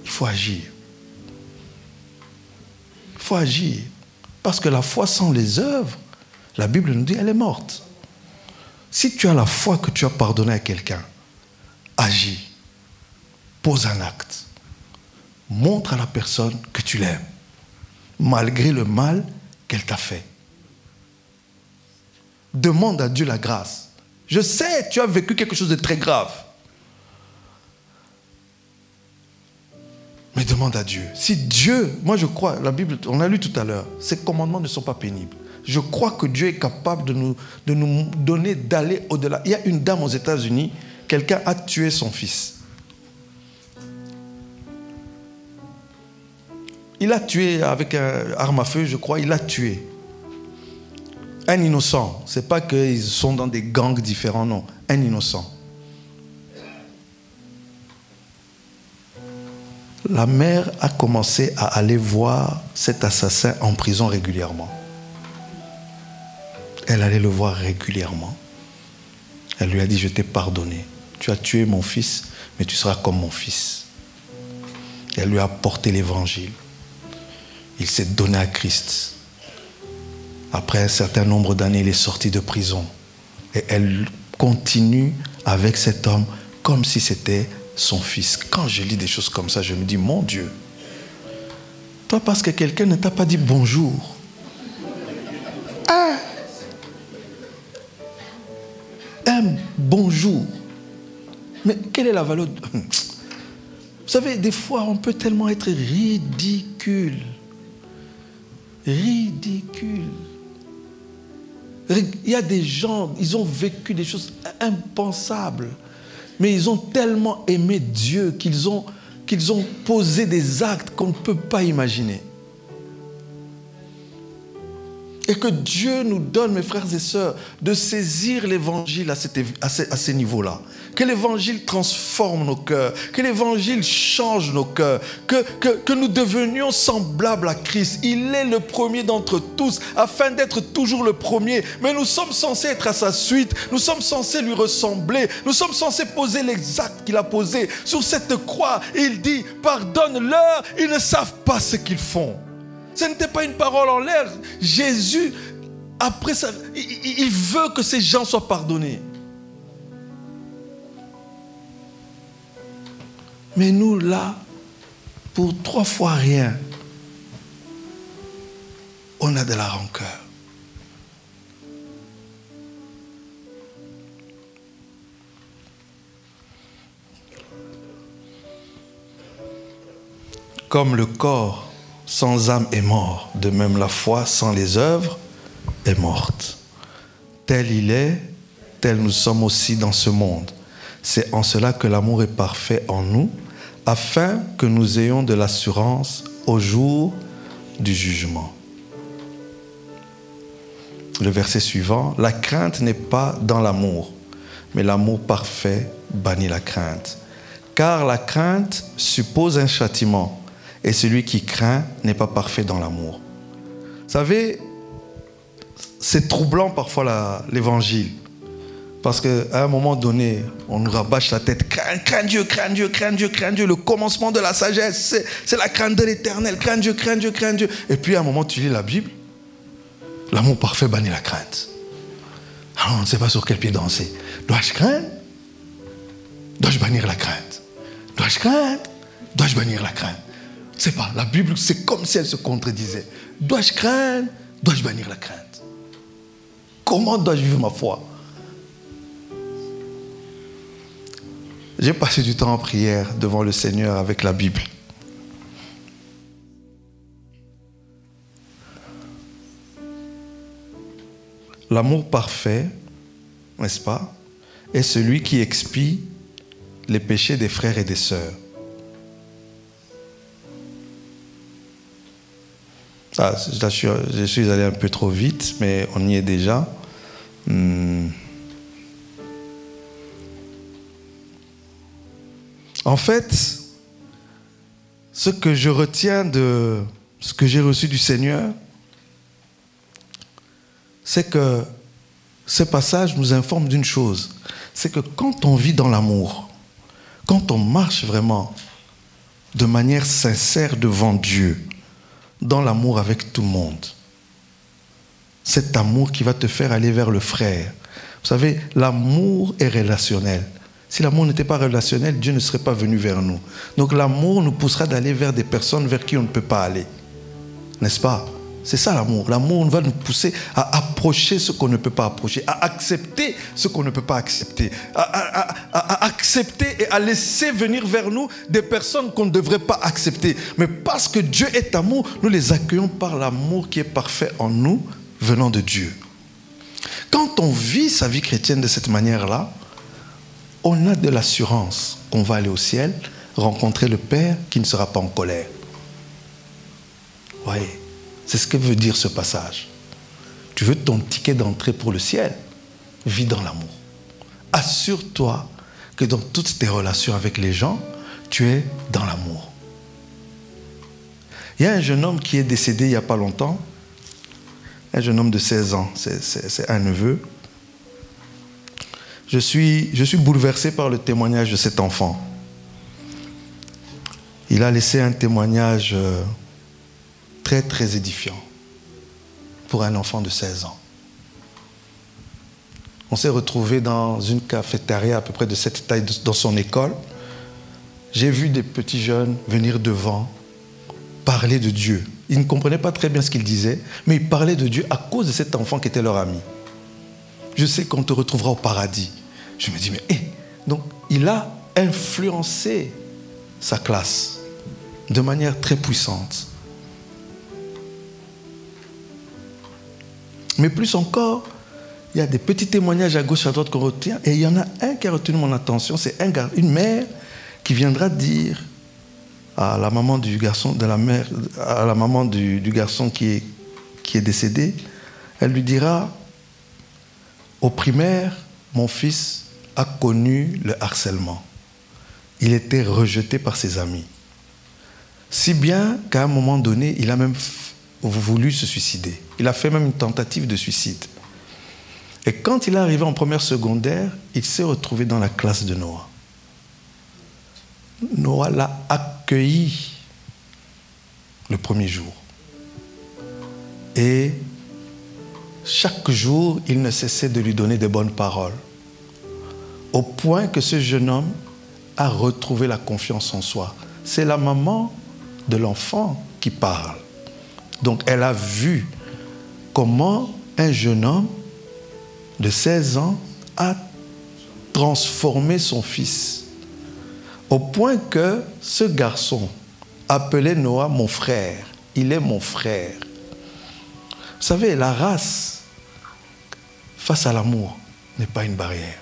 Il faut agir. Il faut agir. Parce que la foi sans les œuvres, la Bible nous dit, elle est morte. Si tu as la foi que tu as pardonné à quelqu'un, agis. Pose un acte. Montre à la personne que tu l'aimes, malgré le mal qu'elle t'a fait. Demande à Dieu la grâce. Je sais, tu as vécu quelque chose de très grave. Mais demande à Dieu. Si Dieu, moi je crois, la Bible, on a lu tout à l'heure, ces commandements ne sont pas pénibles. Je crois que Dieu est capable de nous donner, d'aller au-delà. Il y a une dame aux États-Unis, quelqu'un a tué son fils. Il a tué avec une arme à feu, je crois, il a tué. Un innocent. Ce n'est pas qu'ils sont dans des gangs différents, non. Un innocent. La mère a commencé à aller voir cet assassin en prison régulièrement. Elle allait le voir régulièrement. Elle lui a dit, je t'ai pardonné. Tu as tué mon fils, mais tu seras comme mon fils. Elle lui a apporté l'évangile. Il s'est donné à Christ. Après un certain nombre d'années, il est sorti de prison. Et elle continue avec cet homme comme si c'était son fils. Quand je lis des choses comme ça, je me dis, mon Dieu, toi, parce que quelqu'un ne t'a pas dit bonjour. Un bonjour. Mais quelle est la valeur de... Vous savez, des fois, on peut tellement être ridicule. Ridicule. Il y a des gens, ils ont vécu des choses impensables. Mais ils ont tellement aimé Dieu qu'ils ont posé des actes qu'on ne peut pas imaginer. Et que Dieu nous donne, mes frères et sœurs, de saisir l'évangile à ces niveaux-là. Que l'évangile transforme nos cœurs, que l'évangile change nos cœurs, que nous devenions semblables à Christ. Il est le premier d'entre tous, afin d'être toujours le premier. Mais nous sommes censés être à sa suite, nous sommes censés lui ressembler, nous sommes censés poser les actes qu'il a posés. Sur cette croix, il dit, pardonne-leur, ils ne savent pas ce qu'ils font. Ce n'était pas une parole en l'air. Jésus, après ça, il veut que ces gens soient pardonnés. Mais nous, là, pour 3 fois rien, on a de la rancœur. Comme le corps sans âme est mort, de même la foi sans les œuvres est morte. Tel il est, tels nous sommes aussi dans ce monde. C'est en cela que l'amour est parfait en nous, afin que nous ayons de l'assurance au jour du jugement. Le verset suivant, la crainte n'est pas dans l'amour, mais l'amour parfait bannit la crainte. Car la crainte suppose un châtiment, et celui qui craint n'est pas parfait dans l'amour. Vous savez, c'est troublant parfois l'évangile. Parce qu'à un moment donné, on nous rabâche la tête. Crains Dieu, crains Dieu, crains Dieu, crains Dieu. Le commencement de la sagesse, c'est la crainte de l'Éternel. Crains Dieu, crains Dieu, crains Dieu. Et puis à un moment, tu lis la Bible. L'amour parfait bannit la crainte. Alors on ne sait pas sur quel pied danser. Dois-je craindre? Dois-je bannir la crainte? Dois-je craindre? Dois-je bannir la crainte? Je ne sais pas, la Bible, c'est comme si elle se contredisait. Dois-je craindre? Dois-je bannir la crainte? Comment dois-je vivre ma foi? J'ai passé du temps en prière devant le Seigneur avec la Bible. L'amour parfait, n'est-ce pas, est celui qui expie les péchés des frères et des sœurs. Je suis allé un peu trop vite, mais on y est déjà. En fait, ce que je retiens de ce que j'ai reçu du Seigneur, c'est que ce passage nous informe d'une chose, c'est que quand on vit dans l'amour, quand on marche vraiment de manière sincère devant Dieu, dans l'amour avec tout le monde, cet amour qui va te faire aller vers le frère. Vous savez, l'amour est relationnel. Si l'amour n'était pas relationnel, Dieu ne serait pas venu vers nous. Donc l'amour nous poussera d'aller vers des personnes vers qui on ne peut pas aller. N'est-ce pas? C'est ça l'amour. L'amour va nous pousser à approcher ce qu'on ne peut pas approcher, à accepter ce qu'on ne peut pas accepter, à accepter et à laisser venir vers nous des personnes qu'on ne devrait pas accepter. Mais parce que Dieu est amour, nous les accueillons par l'amour qui est parfait en nous, venant de Dieu. Quand on vit sa vie chrétienne de cette manière-là, on a de l'assurance qu'on va aller au ciel, rencontrer le Père qui ne sera pas en colère. Oui. C'est ce que veut dire ce passage. Tu veux ton ticket d'entrée pour le ciel? Vis dans l'amour. Assure-toi que dans toutes tes relations avec les gens, tu es dans l'amour. Il y a un jeune homme qui est décédé il n'y a pas longtemps. Un jeune homme de 16 ans. C'est un neveu. Je suis bouleversé par le témoignage de cet enfant. Il a laissé un témoignage très, très édifiant pour un enfant de 16 ans. On s'est retrouvés dans une cafétéria à peu près de cette taille dans son école. J'ai vu des petits jeunes venir devant, parler de Dieu. Ils ne comprenaient pas très bien ce qu'ils disaient, mais ils parlaient de Dieu à cause de cet enfant qui était leur ami. Je sais qu'on te retrouvera au paradis. Je me dis, mais donc il a influencé sa classe de manière très puissante. Mais plus encore, il y a des petits témoignages à gauche, à droite qu'on retient. Et il y en a un qui a retenu mon attention. C'est une mère qui viendra dire à la maman du garçon, à la maman du garçon qui est décédé, elle lui dira, au primaire, mon fils a connu le harcèlement. Il était rejeté par ses amis. Si bien qu'à un moment donné, il a même voulu se suicider. Il a fait même une tentative de suicide. Et quand il est arrivé en première secondaire, il s'est retrouvé dans la classe de Noah. Noah l'a accueilli le premier jour. Et chaque jour, il ne cessait de lui donner de bonnes paroles. Au point que ce jeune homme a retrouvé la confiance en soi. C'est la maman de l'enfant qui parle. Donc elle a vu comment un jeune homme de 16 ans a transformé son fils. Au point que ce garçon appelait Noah mon frère. Il est mon frère. Vous savez, la race face à l'amour. n'est pas une barrière.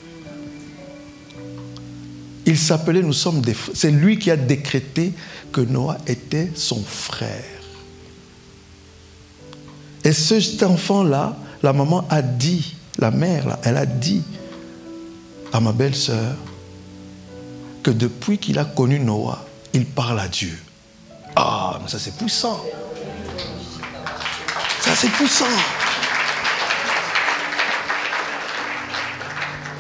Il s'appelait, nous sommes des frères. C'est lui qui a décrété que Noah était son frère. Et cet enfant-là, la maman a dit, la mère, là, elle a dit à ma belle-sœur que depuis qu'il a connu Noah, il parle à Dieu. Ah, mais ça c'est puissant. Ça c'est puissant.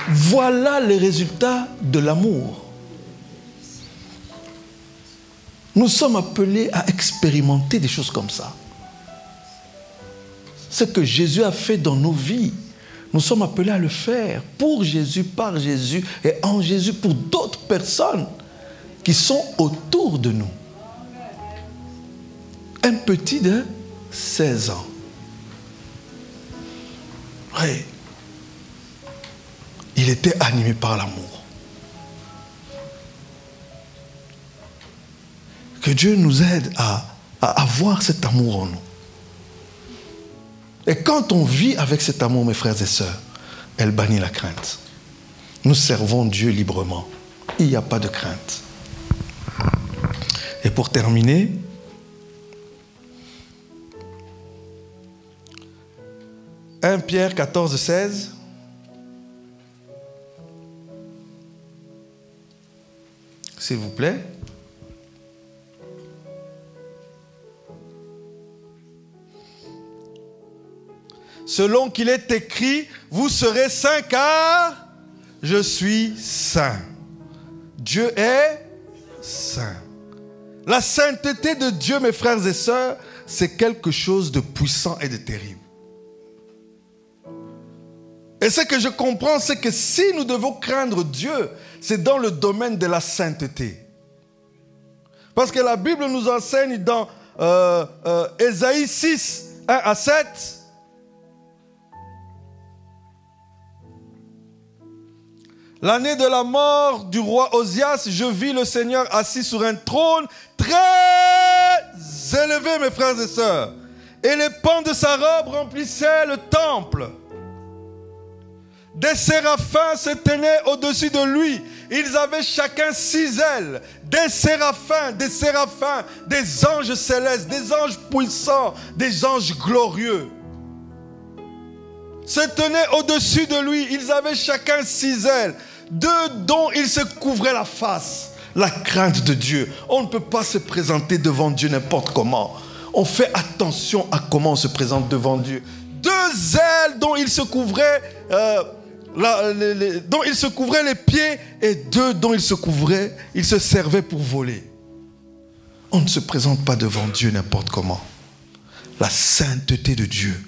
Voilà les résultats de l'amour. Nous sommes appelés à expérimenter des choses comme ça. Ce que Jésus a fait dans nos vies, nous sommes appelés à le faire pour Jésus, par Jésus et en Jésus pour d'autres personnes qui sont autour de nous. Un petit de 16 ans. Oui. Il était animé par l'amour. Que Dieu nous aide à avoir cet amour en nous. Et quand on vit avec cet amour, mes frères et sœurs, elle bannit la crainte. Nous servons Dieu librement. Il n'y a pas de crainte. Et pour terminer, « 1 Pierre 14, 16 » s'il vous plaît. Selon qu'il est écrit, vous serez saints car je suis saint. Dieu est saint. La sainteté de Dieu, mes frères et sœurs, c'est quelque chose de puissant et de terrible. Et ce que je comprends, c'est que si nous devons craindre Dieu, c'est dans le domaine de la sainteté. Parce que la Bible nous enseigne dans Ésaïe 6, 1 à 7, l'année de la mort du roi Osias, je vis le Seigneur assis sur un trône très élevé, mes frères et sœurs. Et les pans de sa robe remplissaient le temple. Des séraphins se tenaient au-dessus de lui. Ils avaient chacun 6 ailes. Des séraphins, des anges célestes, des anges puissants, des anges glorieux. Se tenaient au-dessus de lui. Ils avaient chacun 6 ailes. 2 dont ils se couvraient la face. La crainte de Dieu. On ne peut pas se présenter devant Dieu n'importe comment. On fait attention à comment on se présente devant Dieu. 2 ailes dont ils se couvraient... dont il se couvrait les pieds et 2 dont il se servait pour voler. On ne se présente pas devant Dieu n'importe comment. La sainteté de Dieu.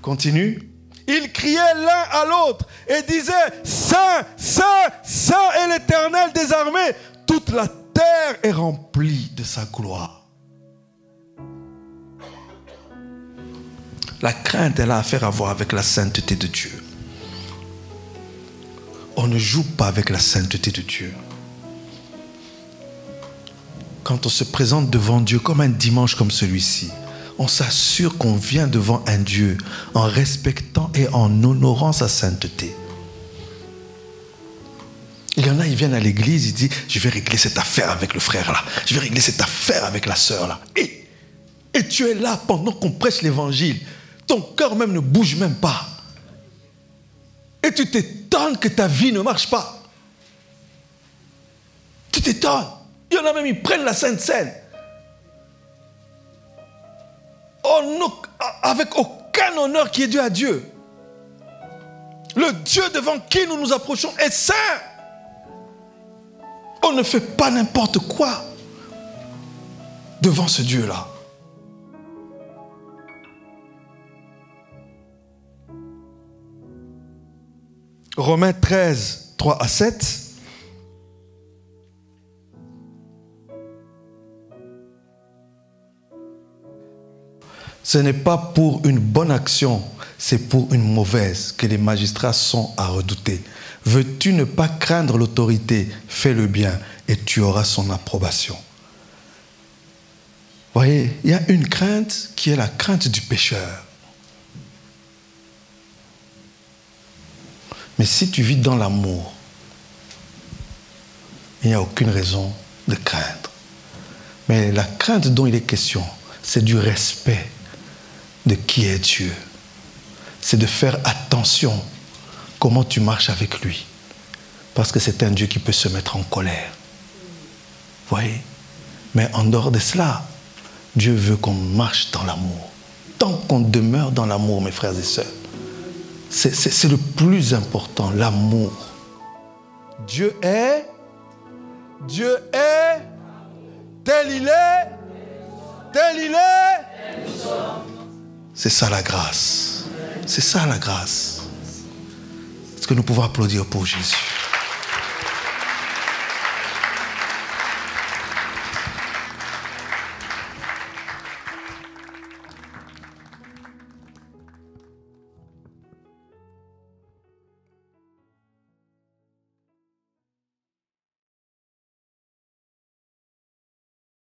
Continue. Ils criaient l'un à l'autre et disaient Saint, Saint, Saint est l'Éternel des armées. Toute la terre est remplie de sa gloire. La crainte, elle a affaire à voir avec la sainteté de Dieu. On ne joue pas avec la sainteté de Dieu. Quand on se présente devant Dieu comme un dimanche comme celui-ci, on s'assure qu'on vient devant un Dieu en respectant et en honorant sa sainteté. Il y en a, ils viennent à l'église, ils disent, je vais régler cette affaire avec le frère là, je vais régler cette affaire avec la sœur là. Et tu es là pendant qu'on prêche l'évangile. Ton cœur même ne bouge même pas. Et tu t'étonnes que ta vie ne marche pas. Tu t'étonnes. Il y en a même, ils prennent la Sainte Seine. Avec aucun honneur qui est dû à Dieu. Le Dieu devant qui nous nous approchons est saint. On ne fait pas n'importe quoi devant ce Dieu-là. Romains 13, 3 à 7. Ce n'est pas pour une bonne action, c'est pour une mauvaise que les magistrats sont à redouter. Veux-tu ne pas craindre l'autorité? Fais le bien et tu auras son approbation. Voyez, il y a une crainte qui est la crainte du pécheur. Mais si tu vis dans l'amour, il n'y a aucune raison de craindre. Mais la crainte dont il est question, c'est du respect de qui est Dieu. C'est de faire attention comment tu marches avec lui. Parce que c'est un Dieu qui peut se mettre en colère. Vous voyez? Mais en dehors de cela, Dieu veut qu'on marche dans l'amour. Tant qu'on demeure dans l'amour, mes frères et sœurs, c'est le plus important, l'amour. Dieu est, tel il est, C'est ça la grâce. C'est ça la grâce. Est-ce que nous pouvons applaudir pour Jésus?